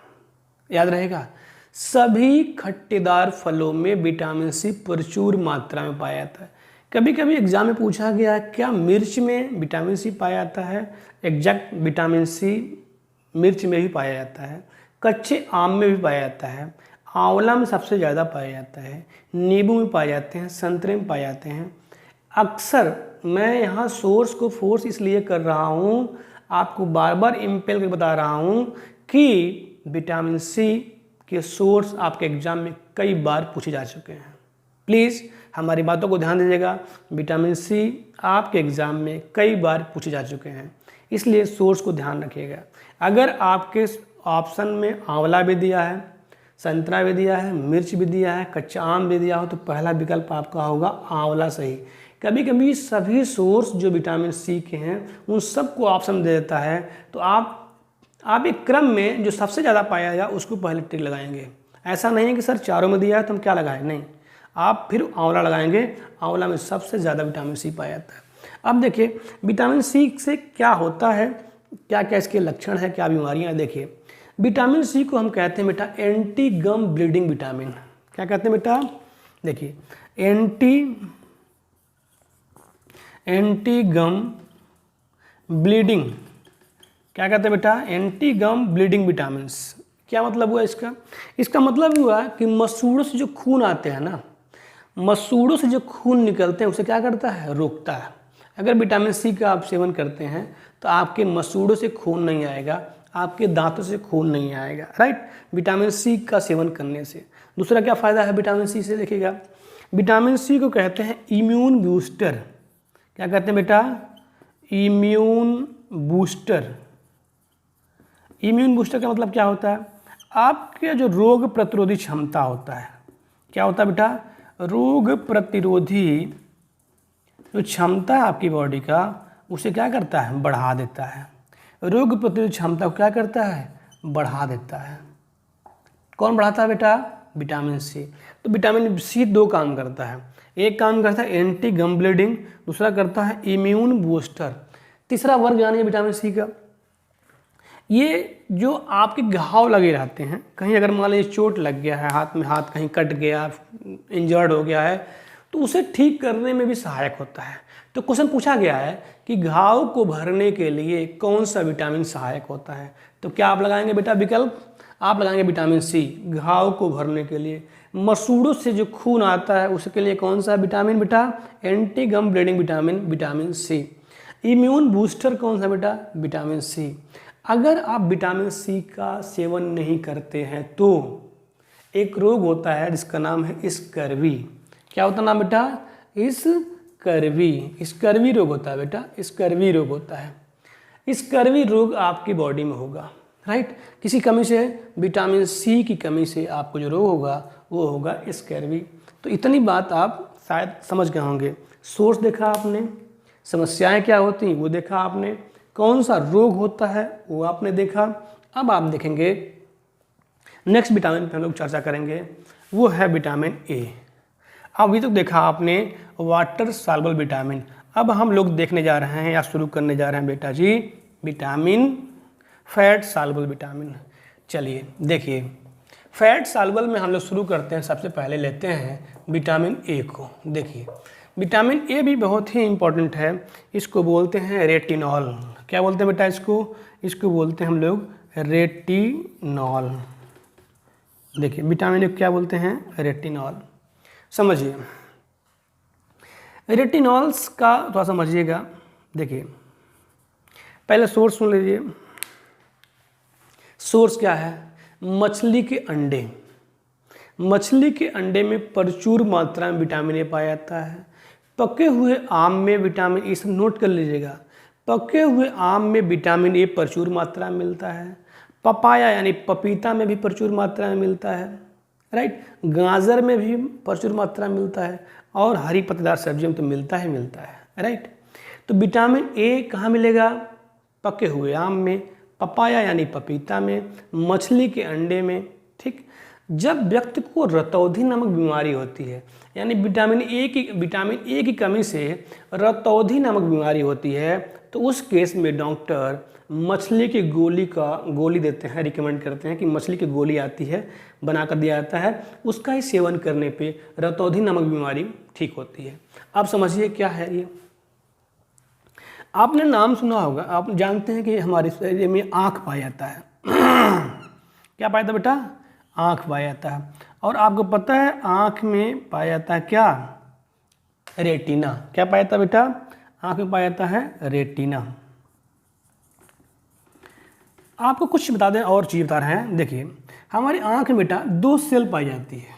A: याद रहेगा, सभी खट्टेदार फलों में विटामिन सी प्रचुर मात्रा में पाया जाता है। कभी कभी एग्जाम में पूछा गया है क्या मिर्च में विटामिन सी पाया जाता है? एग्जैक्ट विटामिन सी मिर्च में भी पाया जाता है, कच्चे आम में भी पाया जाता है, आंवला में सबसे ज़्यादा पाया जाता है, नींबू में पाए जाते हैं, संतरे में पाए जाते हैं। अक्सर मैं यहाँ सोर्स को फोर्स इसलिए कर रहा हूँ, आपको बार बार इम्पेल करके बता रहा हूँ कि विटामिन सी के सोर्स आपके एग्जाम में कई बार पूछे जा चुके हैं। प्लीज़ हमारी बातों को ध्यान दीजिएगा। विटामिन सी आपके एग्ज़ाम में कई बार पूछे जा चुके हैं, इसलिए सोर्स को ध्यान रखिएगा। अगर आपके ऑप्शन में आंवला भी दिया है, संतरा भी दिया है, मिर्च भी दिया है, कच्चा आम भी दिया हो, तो पहला विकल्प आपका होगा आंवला सही। कभी कभी सभी सोर्स जो विटामिन सी के हैं उन सबको ऑप्शन दे देता है, तो आप एक क्रम में जो सबसे ज़्यादा पाया जाए उसको पहले टिक लगाएंगे। ऐसा नहीं है कि सर चारों में दिया है तो हम क्या लगाएं, नहीं, आप फिर आंवला लगाएंगे। आंवला में सबसे ज़्यादा विटामिन सी पाया जाता है। अब देखिए विटामिन सी से क्या होता है, क्या क्या इसके लक्षण है, क्या बीमारियाँ। देखिए विटामिन सी को हम कहते हैं बेटा एंटी गम ब्लीडिंग विटामिन। क्या कहते हैं बेटा? देखिए एंटी गम ब्लीडिंग, क्या कहते हैं बेटा? Anti gum bleeding vitamins. क्या मतलब हुआ इसका? इसका मतलब हुआ कि मसूड़ों से जो खून आते हैं ना, मसूड़ों से जो खून निकलते हैं उसे क्या करता है? रोकता है। अगर विटामिन सी का आप सेवन करते हैं तो आपके मसूड़ों से खून नहीं आएगा, आपके दांतों से खून नहीं आएगा, राइट, विटामिन सी का सेवन करने से। दूसरा क्या फ़ायदा है विटामिन सी से? देखिएगा, विटामिन सी को कहते हैं इम्यून बूस्टर। क्या कहते हैं बेटा? Immune booster. इम्यून बूस्टर का मतलब क्या होता है? आपके जो रोग प्रतिरोधी क्षमता होता है, क्या होता है बेटा? रोग प्रतिरोधी जो क्षमता है आपकी बॉडी का, उसे क्या करता है? बढ़ा देता है। रोग प्रतिरोधी क्षमता को क्या करता है? बढ़ा देता है। कौन बढ़ाता है बेटा? Vitamin C. तो विटामिन सी दो काम करता है, एक काम करता है एंटी गम ब्लीडिंग, दूसरा करता है इम्यून बूस्टर। तीसरा वर्ग जानिए विटामिन सी का, ये जो आपके घाव लगे रहते हैं, कहीं अगर मान लीजिए चोट लग गया है हाथ में, हाथ कहीं कट गया, इंजर्ड हो गया है, तो उसे ठीक करने में भी सहायक होता है। तो क्वेश्चन पूछा गया है कि घाव को भरने के लिए कौन सा विटामिन सहायक होता है? तो क्या आप लगाएंगे बेटा विकल्प? आप लगाएंगे विटामिन सी, घाव को भरने के लिए। मसूड़ों से जो खून आता है उसके लिए कौन सा विटामिन बेटा? Anti gum bleeding vitamin, vitamin C. Immune booster कौन सा बेटा? Vitamin C. अगर आप विटामिन सी का सेवन नहीं करते हैं तो एक रोग होता है जिसका नाम है स्कर्वी। क्या होता है नाम बेटा? स्कर्वी रोग होता है बेटा, स्कर्वी रोग होता है। स्कर्वी रोग आपकी बॉडी में होगा, राइट, किसी कमी से, विटामिन सी की कमी से आपको जो रोग होगा वो होगा स्कर्वी। तो इतनी बात आप शायद समझ गए होंगे। सोर्स देखा आपने, समस्याएं क्या होती हैं वो देखा आपने, कौन सा रोग होता है वो आपने देखा। अब आप देखेंगे नेक्स्ट विटामिन पे हम लोग चर्चा करेंगे, वो है विटामिन ए। अभी तक देखा आपने वाटर सॉल्युबल विटामिन, अब हम लोग देखने जा रहे हैं या शुरू करने जा रहे हैं बेटा जी विटामिन फैट सॉल्युबल विटामिन। चलिए देखिए, फैट सॉल्युबल में हम लोग शुरू करते हैं, सबसे पहले लेते हैं विटामिन ए को। देखिए विटामिन ए भी बहुत ही इम्पोर्टेंट है, इसको बोलते हैं रेटिनॉल। क्या बोलते हैं बेटा इसको बोलते हैं हम लोग रेटिनॉल। देखिए विटामिन ए क्या बोलते हैं? रेटिनॉल। समझिए, रेटिनॉल्स का थोड़ा समझिएगा। देखिए पहले सोर्स सुन लीजिए। सोर्स क्या है? मछली के अंडे। मछली के अंडे में प्रचुर मात्रा में विटामिन ए पाया जाता है। पके हुए आम में विटामिन ए, सब नोट कर लीजिएगा, पके हुए आम में विटामिन ए प्रचुर मात्रा में मिलता है। पपाया यानी पपीता में भी प्रचुर मात्रा में मिलता है, राइट। गाजर में भी प्रचुर मात्रा में मिलता है, और हरी पत्तेदार सब्जियों में तो मिलता है, राइट। तो विटामिन ए कहाँ मिलेगा? पके हुए आम में, पपाया यानी पपीता में, मछली के अंडे में, ठीक। जब व्यक्ति को रतौंधी नामक बीमारी होती है, यानी विटामिन ए की कमी से रतौंधी नामक बीमारी होती है, तो उस केस में डॉक्टर मछली की गोली देते हैं, रिकमेंड करते हैं कि मछली की गोली आती है, बना कर दिया जाता है, उसका ही सेवन करने पे रतौंधी नामक बीमारी ठीक होती है। आप समझिए क्या है ये। आपने नाम सुना होगा, आप जानते हैं कि हमारे शरीर में आँख पाया जाता है। क्या पाया जाता बेटा? आँख पाया जाता है। और आपको पता है आँख में पाया जाता है क्या? रेटिना। क्या पाया जाता है बेटा? आँख में पाया जाता है रेटिना। आपको कुछ बता दें, और चीज़ बता रहे हैं। देखिए हमारी आँख में बेटा 2 सेल पाई जाती है।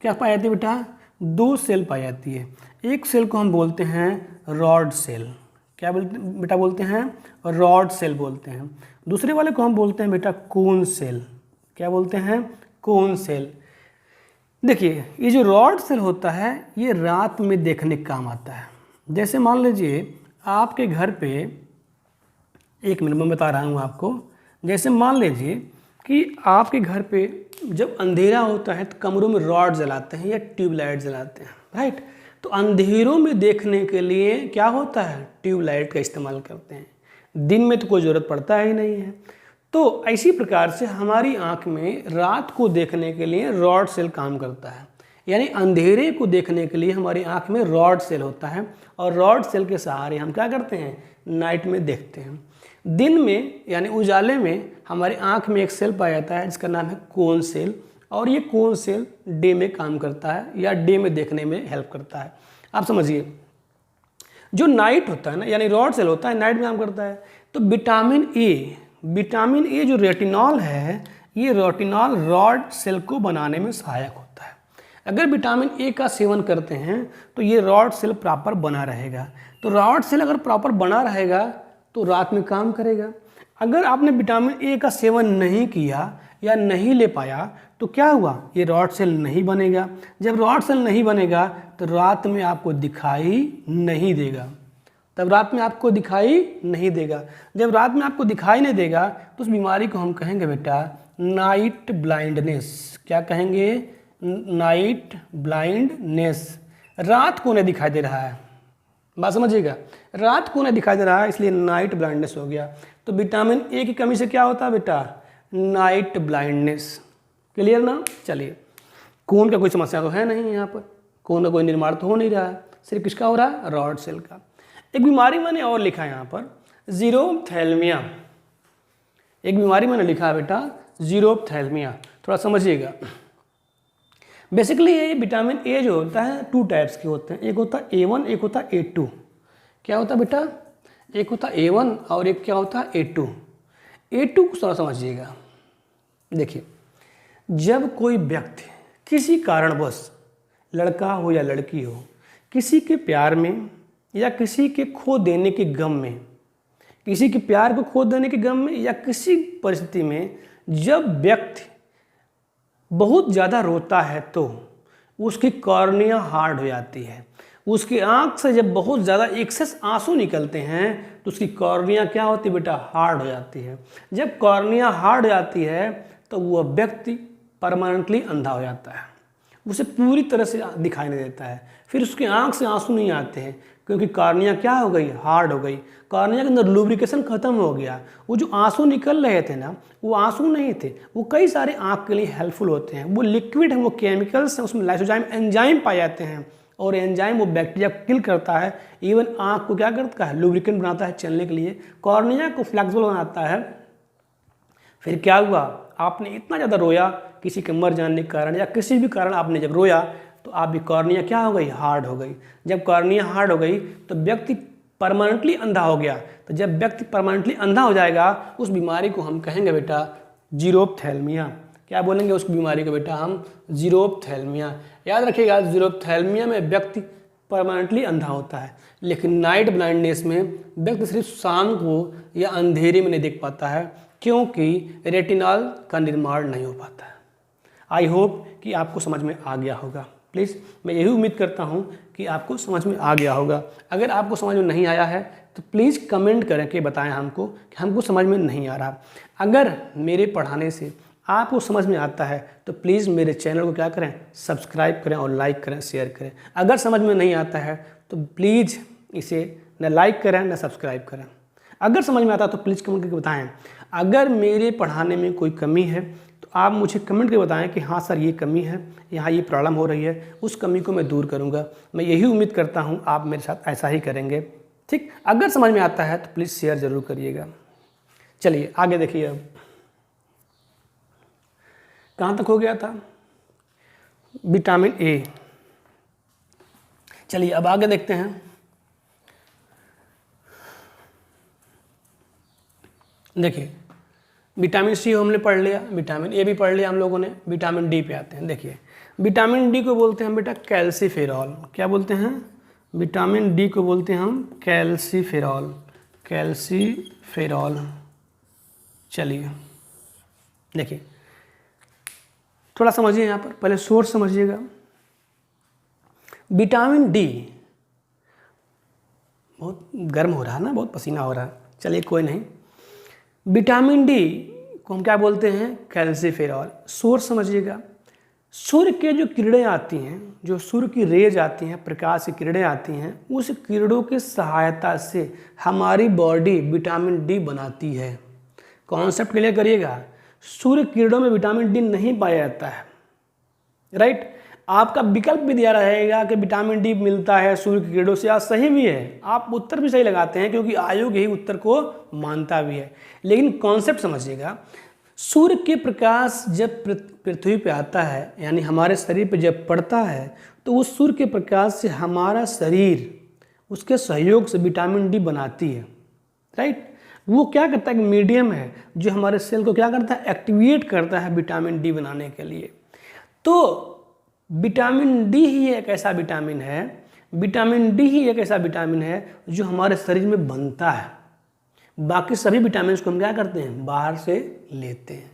A: क्या पाई जाती है बेटा? 2 सेल पाई जाती है। एक सेल को हम बोलते हैं रॉड सेल। क्या बेटा बोलते हैं? रॉड सेल बोलते हैं। दूसरे वाले को हम बोलते हैं बेटा कोन सेल। क्या बोलते हैं? Cone cell. देखिए ये जो रॉड सेल होता है ये रात में देखने का काम आता है। जैसे मान लीजिए आपके घर पे, एक मिनट में बता रहा हूँ आपको। जैसे मान लीजिए कि आपके घर पे जब अंधेरा होता है तो कमरों में रॉड जलाते हैं या ट्यूबलाइट जलाते हैं, राइट। तो अंधेरों में देखने के लिए क्या होता है? ट्यूबलाइट का इस्तेमाल करते हैं। दिन में तो कोई ज़रूरत पड़ता ही नहीं है। तो इसी प्रकार से हमारी आँख में रात को देखने के लिए रॉड सेल काम करता है, यानी अंधेरे को देखने के लिए हमारी आँख में रॉड सेल होता है, और रॉड सेल के सहारे हम क्या करते हैं? नाइट में देखते हैं। दिन में यानी उजाले में हमारी आँख में एक सेल पाया जाता है जिसका नाम है कोन सेल, और ये कोन सेल डे में काम करता है या डे में देखने में हेल्प करता है। आप समझिए जो नाइट होता है ना, यानी रॉड सेल होता है, नाइट में काम करता है। तो विटामिन ए जो रेटिनॉल है, ये रेटिनॉल रॉड सेल को बनाने में सहायक होता है। अगर विटामिन ए का सेवन करते हैं तो ये रॉड सेल प्रॉपर बना रहेगा। तो रॉड सेल अगर प्रॉपर बना रहेगा तो रात में काम करेगा। अगर आपने विटामिन ए का सेवन नहीं किया या नहीं ले पाया तो क्या हुआ? ये रॉड सेल नहीं बनेगा। जब रॉड सेल नहीं बनेगा तो रात में आपको दिखाई नहीं देगा। जब रात में आपको दिखाई नहीं देगा तो उस बीमारी को हम कहेंगे बेटा नाइट ब्लाइंडनेस। क्या कहेंगे? Night blindness. रात को नहीं दिखाई दे रहा है, बात समझिएगा, रात को नहीं दिखाई दे रहा है, इसलिए नाइट ब्लाइंडनेस हो गया। तो विटामिन ए की कमी से क्या होता है बेटा? Night blindness. क्लियर ना? चलिए, खून का कोई समस्या तो है नहीं यहाँ पर, खून का कोई निर्माण तो हो नहीं रहा है, सिर्फ किसका हो रहा है? रॉड सेल का। एक बीमारी मैंने और लिखा है यहाँ पर, जीरोप्थैल्मिया। एक बीमारी मैंने लिखा है बेटा जीरोप्थैल्मिया, थोड़ा समझिएगा। बेसिकली ये विटामिन ए जो होता है 2 टाइप्स के होते हैं, एक होता है A1, एक होता है A2। क्या होता है बेटा? एक होता है A1 और एक क्या होता है A2। A2 को थोड़ा समझिएगा। देखिए जब कोई व्यक्ति किसी कारणवश, लड़का हो या लड़की हो, किसी के प्यार में या किसी के खो देने के गम में, किसी के प्यार को खो देने के गम में या किसी परिस्थिति में जब व्यक्ति बहुत ज़्यादा रोता है तो उसकी कॉर्निया हार्ड हो जाती है। उसकी आँख से जब बहुत ज़्यादा एक्सेस आंसू निकलते हैं तो उसकी कॉर्निया क्या होती है बेटा? हार्ड हो जाती है। जब कॉर्निया हार्ड हो जाती है तो वह व्यक्ति परमानेंटली अंधा हो जाता है, उसे पूरी तरह से दिखाई नहीं देता है। फिर उसकी आँख से आंसू नहीं आते हैं क्योंकि कॉर्निया क्या हो गई? हार्ड हो गई। कॉर्निया के अंदर लुब्रिकेशन खत्म हो गया। वो जो आंसू निकल रहे थे ना, वो आंसू नहीं थे, वो कई सारे आँख के लिए हेल्पफुल होते हैं। वो लिक्विड हैं, वो केमिकल्स हैं, उसमें लाइसोजाइम एंजाइम पाए जाते हैं, और एंजाइम वो बैक्टीरिया को किल करता है। इवन आँख को क्या करता है? लुब्रिकेंट बनाता है चलने के लिए, कॉर्निया को फ्लेक्सिबल बनाता है। फिर क्या हुआ? आपने इतना ज़्यादा रोया किसी के मर जाने के कारण या किसी भी कारण आपने जब रोया तो आपकी कॉर्निया क्या हो गई, हार्ड हो गई। जब कॉर्निया हार्ड हो गई तो व्यक्ति परमानेंटली अंधा हो गया। तो जब व्यक्ति परमानेंटली अंधा हो जाएगा उस बीमारी को हम कहेंगे बेटा जीरोप्थेल्मिया। क्या बोलेंगे उस बीमारी को बेटा हम, जीरोप्थेल्मिया। याद रखिएगा, जीरोप्थेल्मिया में व्यक्ति परमानेंटली अंधा होता है, लेकिन नाइट ब्लाइंडनेस में व्यक्ति सिर्फ शाम को या अंधेरे में नहीं देख पाता है, क्योंकि रेटिनॉल का निर्माण नहीं हो पाता है। आई होप कि आपको समझ में आ गया होगा। प्लीज़ मैं यही उम्मीद करता हूँ कि आपको समझ में आ गया होगा। अगर आपको समझ में नहीं आया है तो प्लीज़ कमेंट करके बताएं हमको कि हमको समझ में नहीं आ रहा। अगर मेरे पढ़ाने से आपको समझ में आता है तो प्लीज़ मेरे चैनल को क्या करें, सब्सक्राइब करें और लाइक करें, शेयर करें। अगर समझ में नहीं आता है तो प्लीज़ इसे न लाइक करें न सब्सक्राइब करें। अगर समझ में आता है तो प्लीज़ कमेंट करके बताएं। अगर मेरे पढ़ाने में कोई कमी है तो आप मुझे कमेंट करके बताएं कि हाँ सर ये कमी है, यहाँ ये प्रॉब्लम हो रही है, उस कमी को मैं दूर करूँगा। मैं यही उम्मीद करता हूँ आप मेरे साथ ऐसा ही करेंगे। ठीक, अगर समझ में आता है तो प्लीज़ शेयर ज़रूर करिएगा। चलिए आगे देखिए, अब कहाँ तक हो गया था, विटामिन ए। चलिए अब आगे देखते हैं। देखिए विटामिन सी हमने पढ़ लिया, विटामिन ए भी पढ़ लिया हम लोगों ने। विटामिन डी पे आते हैं। देखिए विटामिन डी को बोलते हैं बेटा कैल्सीफेरॉल। क्या बोलते हैं, विटामिन डी को बोलते हैं हम कैल्सीफेरॉल, कैल्सीफेरॉल। चलिए देखिए थोड़ा समझिए, यहाँ पर पहले सोर्स समझिएगा। विटामिन डी, बहुत गर्म हो रहा है ना, बहुत पसीना हो रहा है, चलिए कोई नहीं। विटामिन डी को हम क्या बोलते हैं, कैल्सीफेरॉल। सोर्स समझिएगा, सूर्य के जो किरणें आती हैं, जो सूर्य की रेज आती हैं, प्रकाश की किरणें आती हैं, उस किरणों की सहायता से हमारी बॉडी विटामिन डी बनाती है। कॉन्सेप्ट क्लियर करिएगा, सूर्य किरणों में विटामिन डी नहीं पाया जाता है, राइट। आपका विकल्प भी दिया रहेगा कि विटामिन डी मिलता है सूर्य की किरणों से, आज सही भी है, आप उत्तर भी सही लगाते हैं क्योंकि आयोग यही उत्तर को मानता भी है। लेकिन कॉन्सेप्ट समझिएगा, सूर्य के प्रकाश जब पृथ्वी पे आता है, यानी हमारे शरीर पे जब पड़ता है, तो उस सूर्य के प्रकाश से हमारा शरीर उसके सहयोग से विटामिन डी बनाती है, राइट। वो क्या करता है, मीडियम है जो हमारे सेल को क्या करता है, एक्टिवेट करता है विटामिन डी बनाने के लिए। तो विटामिन डी ही एक ऐसा विटामिन है, विटामिन डी ही एक ऐसा विटामिन है जो हमारे शरीर में बनता है। बाकी सभी विटामिन को हम क्या करते हैं, बाहर से लेते हैं।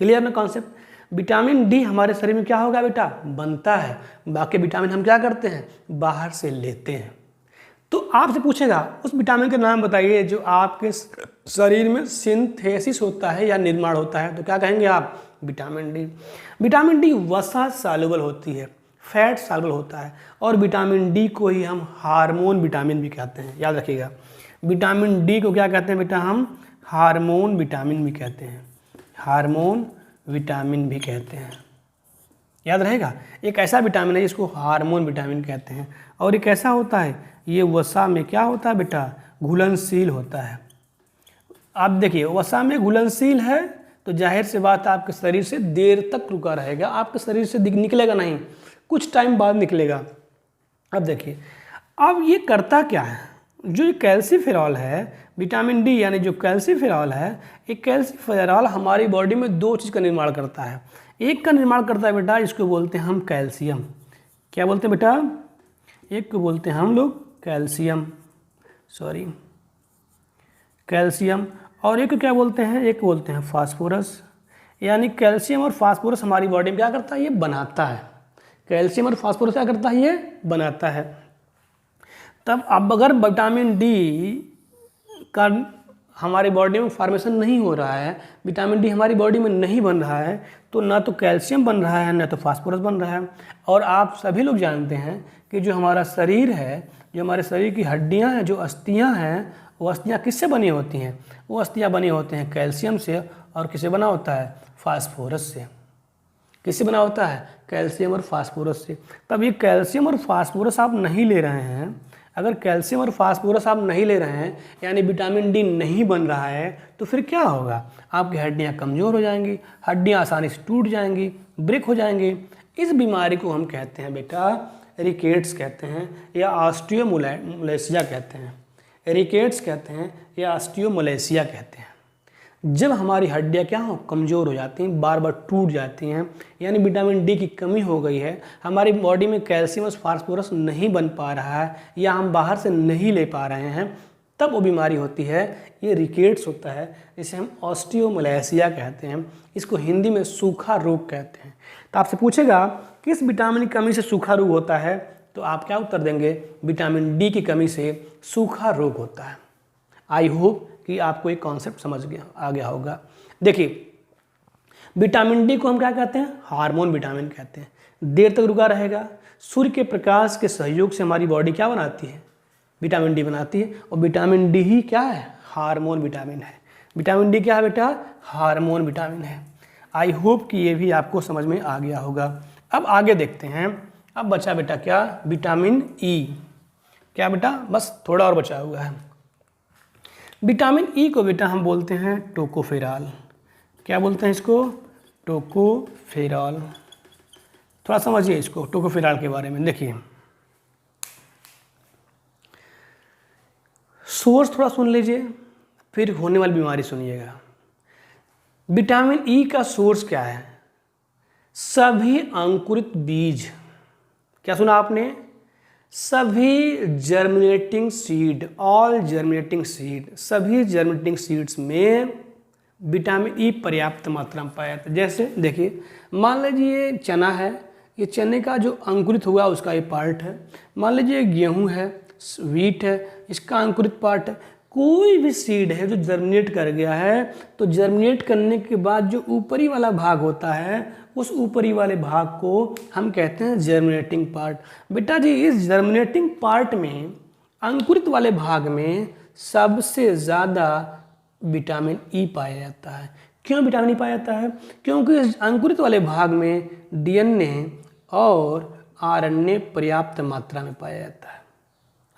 A: क्लियर ना कॉन्सेप्ट। विटामिन डी हमारे शरीर में क्या होगा बेटा, बनता है, बाकी विटामिन हम क्या करते हैं, बाहर से लेते हैं। तो आपसे पूछेगा उस विटामिन के नाम बताइए जो आपके शरीर में सिंथेसिस होता है या निर्माण होता है, तो क्या कहेंगे आप, विटामिन डी। विटामिन डी वसा सॉल्युबल होती है, फैट सॉल्युबल होता है, और विटामिन डी को ही हम हार्मोन विटामिन भी कहते हैं। याद रखिएगा, विटामिन डी को क्या कहते हैं बेटा, हम हार्मोन विटामिन भी कहते हैं, हार्मोन विटामिन भी कहते हैं। याद रहेगा, एक ऐसा विटामिन है जिसको हार्मोन विटामिन कहते हैं, और एक ऐसा होता है, ये वसा में क्या होता है बेटा, घुलनशील होता है। आप देखिए वसा में घुलनशील है तो जाहिर सी बात है आपके शरीर से देर तक रुका रहेगा, आपके शरीर से निकलेगा नहीं, कुछ टाइम बाद निकलेगा। अब देखिए, अब ये करता क्या है, जो ये कैल्सीफेरॉल है, विटामिन डी यानी जो कैल्सीफेरॉल है, एक कैल्सीफेरॉल हमारी बॉडी में दो चीज़ का निर्माण करता है। एक का निर्माण करता है बेटा, इसको बोलते हैं हम कैल्शियम। क्या बोलते हैं बेटा, एक को बोलते हैं हम लोग कैल्शियम, सॉरी कैल्शियम, और एक को क्या बोलते हैं, एक बोलते हैं फास्फोरस। यानी कैल्शियम और फास्फोरस हमारी बॉडी में क्या करता है, ये बनाता है। कैल्शियम और फास्फोरस क्या करता है, ये बनाता है। तब अब अगर विटामिन डी का हमारी बॉडी में फॉर्मेशन नहीं हो रहा है, विटामिन डी हमारी बॉडी में नहीं बन रहा है, तो ना तो कैल्शियम बन रहा है ना तो फास्फोरस बन रहा है। और आप सभी लोग जानते हैं कि जो हमारा शरीर है, जो हमारे शरीर की हड्डियां हैं, जो अस्थियां हैं, वो अस्थियां किससे बनी होती हैं, वो अस्थियां बनी होती हैं कैल्शियम से, और किससे बना होता है, फास्फोरस से। किससे बना होता है, कैल्शियम और फास्फोरस से। तब ये कैल्शियम और फास्फोरस आप नहीं ले रहे हैं, अगर कैल्शियम और फास्फोरस आप नहीं ले रहे हैं, यानी विटामिन डी नहीं बन रहा है, तो फिर क्या होगा, आपकी हड्डियां कमज़ोर हो जाएंगी, हड्डियां आसानी से टूट जाएंगी, ब्रेक हो जाएंगी, इस बीमारी को हम कहते हैं बेटा रिकेट्स कहते हैं या ऑस्टियोमलेशिया कहते हैं। रिकेट्स कहते हैं या ऑस्टियोमलेशिया कहते हैं। जब हमारी हड्डियाँ क्या हो, कमज़ोर हो जाती हैं, बार बार टूट जाती हैं, यानी विटामिन डी की कमी हो गई है, हमारी बॉडी में कैल्शियम और फास्फोरस नहीं बन पा रहा है या हम बाहर से नहीं ले पा रहे हैं, तब वो बीमारी होती है, ये रिकेट्स होता है, इसे हम ऑस्टियोमलेशिया कहते हैं। इसको हिंदी में सूखा रोग कहते हैं। तो आपसे पूछेगा किस विटामिन की कमी से सूखा रोग होता है, तो आप क्या उत्तर देंगे, विटामिन डी की कमी से सूखा रोग होता है। आई होप कि आपको एक कॉन्सेप्ट समझ आ गया होगा। देखिए विटामिन डी को हम क्या कहते हैं, हार्मोन विटामिन कहते हैं। देर तक रुका रहेगा, सूर्य के प्रकाश के सहयोग से हमारी बॉडी क्या बनाती है, विटामिन डी बनाती है। और विटामिन डी ही क्या है, हार्मोन विटामिन है। विटामिन डी क्या है बेटा, हार्मोन विटामिन है। आई होप कि ये भी आपको समझ में आ गया होगा। अब आगे देखते हैं। अब बचा बेटा क्या, विटामिन ई। क्या बेटा, बस थोड़ा और बचा हुआ है। विटामिन ई को बेटा हम बोलते हैं टोकोफेरॉल। क्या बोलते हैं इसको, टोकोफेरॉल। थोड़ा समझिए इसको, टोकोफेरॉल के बारे में। देखिए सोर्स थोड़ा सुन लीजिए, फिर होने वाली बीमारी सुनिएगा। विटामिन ई का सोर्स क्या है, सभी अंकुरित बीज। क्या सुना आपने, सभी germinating seed, all germinating seed, सभी जर्मिनेटिंग सीड्स में विटामिन ई पर्याप्त मात्रा में पाया जाता है। जैसे देखिए मान लीजिए ये चना है, ये चने का जो अंकुरित हुआ उसका ये पार्ट है। मान लीजिए गेहूं है, व्हीट है, इसका अंकुरित पार्ट है। कोई भी सीड है जो जर्मिनेट कर गया है, तो जर्मिनेट करने के बाद जो ऊपरी वाला भाग होता है, उस ऊपरी वाले भाग को हम कहते हैं जर्मिनेटिंग पार्ट। बेटा जी इस जर्मिनेटिंग पार्ट में, अंकुरित वाले भाग में सबसे ज़्यादा विटामिन ई पाया जाता है। क्यों विटामिन ई पाया जाता है, क्योंकि इस अंकुरित वाले भाग में डीएनए और आरएनए पर्याप्त मात्रा में पाया जाता है।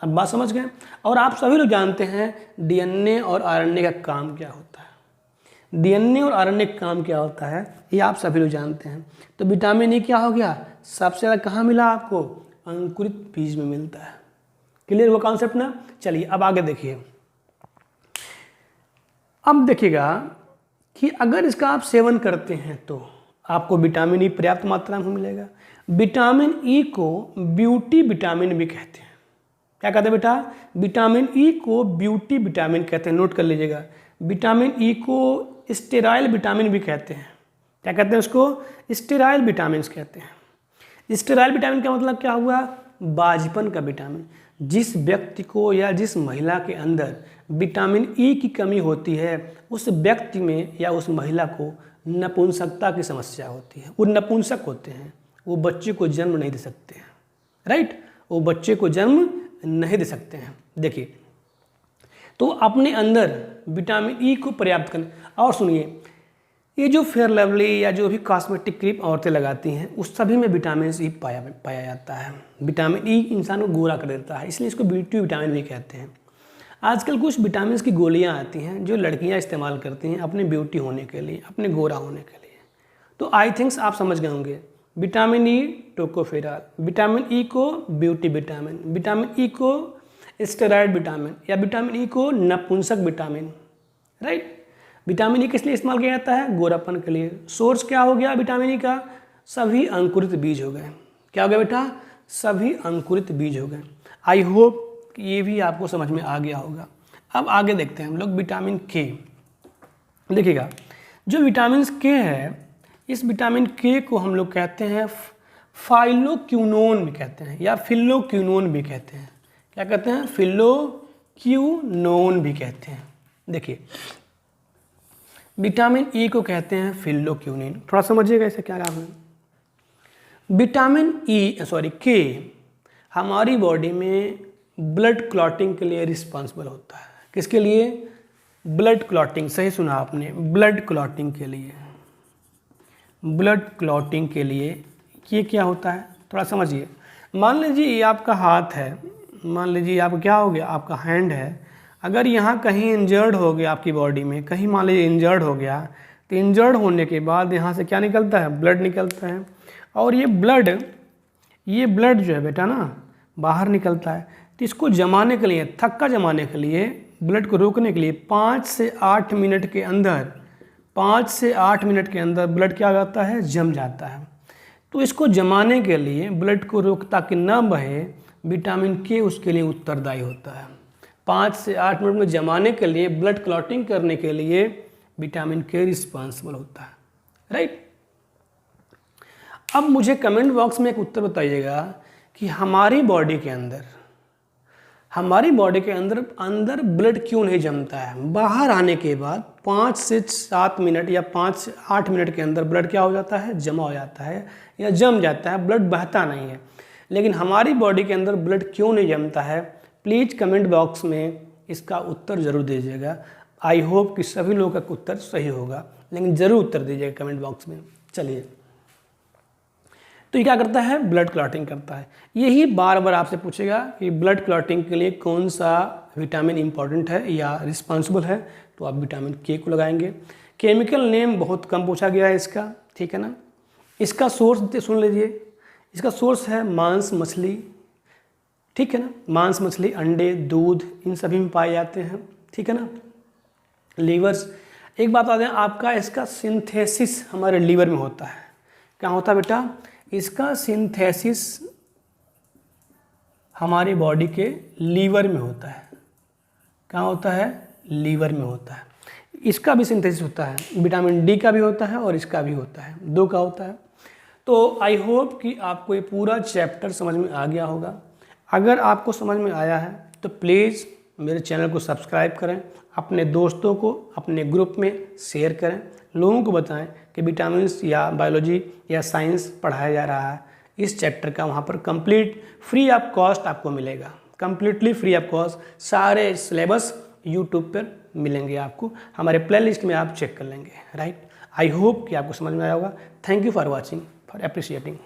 A: अब बात समझ गए। और आप सभी लोग जानते हैं डीएनए और आरएनए का काम क्या होता है। डीएनए और आरएनए का काम क्या होता है ये आप सभी लोग जानते हैं। तो विटामिन ई क्या हो गया, सबसे ज़्यादा कहाँ मिला आपको, अंकुरित बीज में मिलता है। क्लियर हुआ कॉन्सेप्ट ना। चलिए अब आगे देखिए। अब देखिएगा कि अगर इसका आप सेवन करते हैं तो आपको विटामिन ई पर्याप्त मात्रा में मिलेगा। विटामिन ई को ब्यूटी विटामिन भी कहते हैं। क्या कहते हैं बेटा, विटामिन ई को ब्यूटी विटामिन कहते हैं, नोट कर लीजिएगा। विटामिन ई को स्टेरॉयल विटामिन भी कहते हैं। क्या कहते हैं उसको, स्टेरॉयल विटामिन कहते हैं। स्टेरॉयल विटामिन का मतलब क्या हुआ, बाझपन का विटामिन। जिस व्यक्ति को या जिस महिला के अंदर विटामिन ई की कमी होती है, उस व्यक्ति में या उस महिला को नपुंसकता की समस्या होती है। वो नपुंसक होते हैं, वो बच्चे को जन्म नहीं दे सकते हैं। राइट, वो बच्चे को जन्म नहीं दे सकते हैं। देखिए तो अपने अंदर विटामिन ई को पर्याप्त करने। और सुनिए, ये जो फेयर लवली या जो भी कॉस्मेटिक क्रीम औरतें लगाती हैं, उस सभी में विटामिन ई पाया जाता है। विटामिन ई इंसान को गोरा कर देता है, इसलिए इसको ब्यूटी विटामिन भी कहते हैं। आजकल कुछ विटामिन की गोलियां आती हैं जो लड़कियां इस्तेमाल करती हैं अपने ब्यूटी होने के लिए, अपने गोरा होने के लिए। तो आई थिंक्स आप समझ गए होंगे। Vitamin E tocopherol, vitamin E को ब्यूटी विटामिन, विटामिन ई को स्टेरॉयड विटामिन या विटामिन ई को नपुंसक विटामिन। राइट, विटामिन ई किस लिए इस्तेमाल किया जाता है, गोरापन के लिए। सोर्स क्या हो गया विटामिन ई का, सभी अंकुरित बीज हो गए। क्या हो गया बेटा, सभी अंकुरित बीज हो गए। आई होप कि ये भी आपको समझ में आ गया होगा। अब आगे देखते हैं हम लोग विटामिन के। देखिएगा जो विटामिन के है, इस विटामिन के को हम लोग कहते हैं फाइलोक्विनोन भी कहते हैं या फिल्लोक्विनोन भी कहते हैं। क्या कहते हैं, फिल्लोक्विनोन भी कहते हैं। देखिए विटामिन ई को कहते हैं फिल्लोक्विनिन। थोड़ा समझिएगा इसे क्या काम है। विटामिन के हमारी बॉडी में ब्लड क्लॉटिंग के लिए रिस्पॉन्सिबल होता है। किसके लिए, ब्लड क्लॉटिंग। सही सुना आपने, ब्लड क्लॉटिंग के लिए। ब्लड क्लॉटिंग के लिए ये क्या होता है, थोड़ा समझिए। मान लीजिए ये आपका हाथ है, मान लीजिए आप क्या हो गया, आपका हैंड है। अगर यहाँ कहीं इंजर्ड हो गया आपकी बॉडी में, कहीं मान लीजिए इंजर्ड हो गया, तो इंजर्ड होने के बाद यहाँ से क्या निकलता है, ब्लड निकलता है। और ये ब्लड जो है बेटा ना बाहर निकलता है। तो इसको जमाने के लिए, थक्का जमाने के लिए, ब्लड को रोकने के लिए 5 से 8 मिनट के अंदर 5 से 8 मिनट के अंदर ब्लड क्या हो जाता है, जम जाता है। तो इसको जमाने के लिए, ब्लड को रोक ताकि ना बहे, विटामिन के उसके लिए उत्तरदायी होता है। 5 से 8 मिनट में जमाने के लिए, ब्लड क्लॉटिंग करने के लिए विटामिन के रिस्पॉन्सिबल होता है, राइट। अब मुझे कमेंट बॉक्स में एक उत्तर बताइएगा कि हमारी बॉडी के अंदर ब्लड क्यों नहीं जमता है। बाहर आने के बाद 5 से 7 मिनट या 5 से 8 मिनट के अंदर ब्लड क्या हो जाता है, जमा हो जाता है या जम जाता है, ब्लड बहता नहीं है। लेकिन हमारी बॉडी के अंदर ब्लड क्यों नहीं जमता है, प्लीज़ कमेंट बॉक्स में इसका उत्तर ज़रूर दीजिएगा। आई होप कि सभी लोगों का उत्तर सही होगा, लेकिन ज़रूर उत्तर दीजिएगा कमेंट बॉक्स में। चलिए, तो ये क्या करता है, ब्लड क्लॉटिंग करता है। यही बार बार आपसे पूछेगा कि ब्लड क्लॉटिंग के लिए कौन सा विटामिन इंपॉर्टेंट है या रिस्पॉन्सिबल है, तो आप विटामिन के को लगाएंगे। केमिकल नेम बहुत कम पूछा गया है इसका, ठीक है ना। इसका सोर्स सुन लीजिए, इसका सोर्स है मांस मछली, ठीक है ना। मांस मछली, अंडे, दूध, इन सभी में पाए जाते हैं, ठीक है ना। लीवर्स, एक बात बता दें आपका, इसका सिंथेसिस हमारे लीवर में होता है। क्या होता है बेटा, इसका सिंथेसिस हमारी बॉडी के लीवर में होता है। कहाँ होता है, लीवर में होता है। इसका भी सिंथेसिस होता है, विटामिन डी का भी होता है और इसका भी होता है, दो का होता है। तो आई होप कि आपको ये पूरा चैप्टर समझ में आ गया होगा। अगर आपको समझ में आया है तो प्लीज़ मेरे चैनल को सब्सक्राइब करें, अपने दोस्तों को अपने ग्रुप में शेयर करें, लोगों को बताएं कि विटामिन्स या बायोलॉजी या साइंस पढ़ाया जा रहा है। इस चैप्टर का वहाँ पर कंप्लीट फ्री ऑफ कॉस्ट आपको मिलेगा, कंप्लीटली फ्री ऑफ कॉस्ट सारे सिलेबस यूट्यूब पर मिलेंगे आपको, हमारे प्लेलिस्ट में आप चेक कर लेंगे, राइट। आई होप कि आपको समझ में आया होगा। Thank you for watching, for appreciating.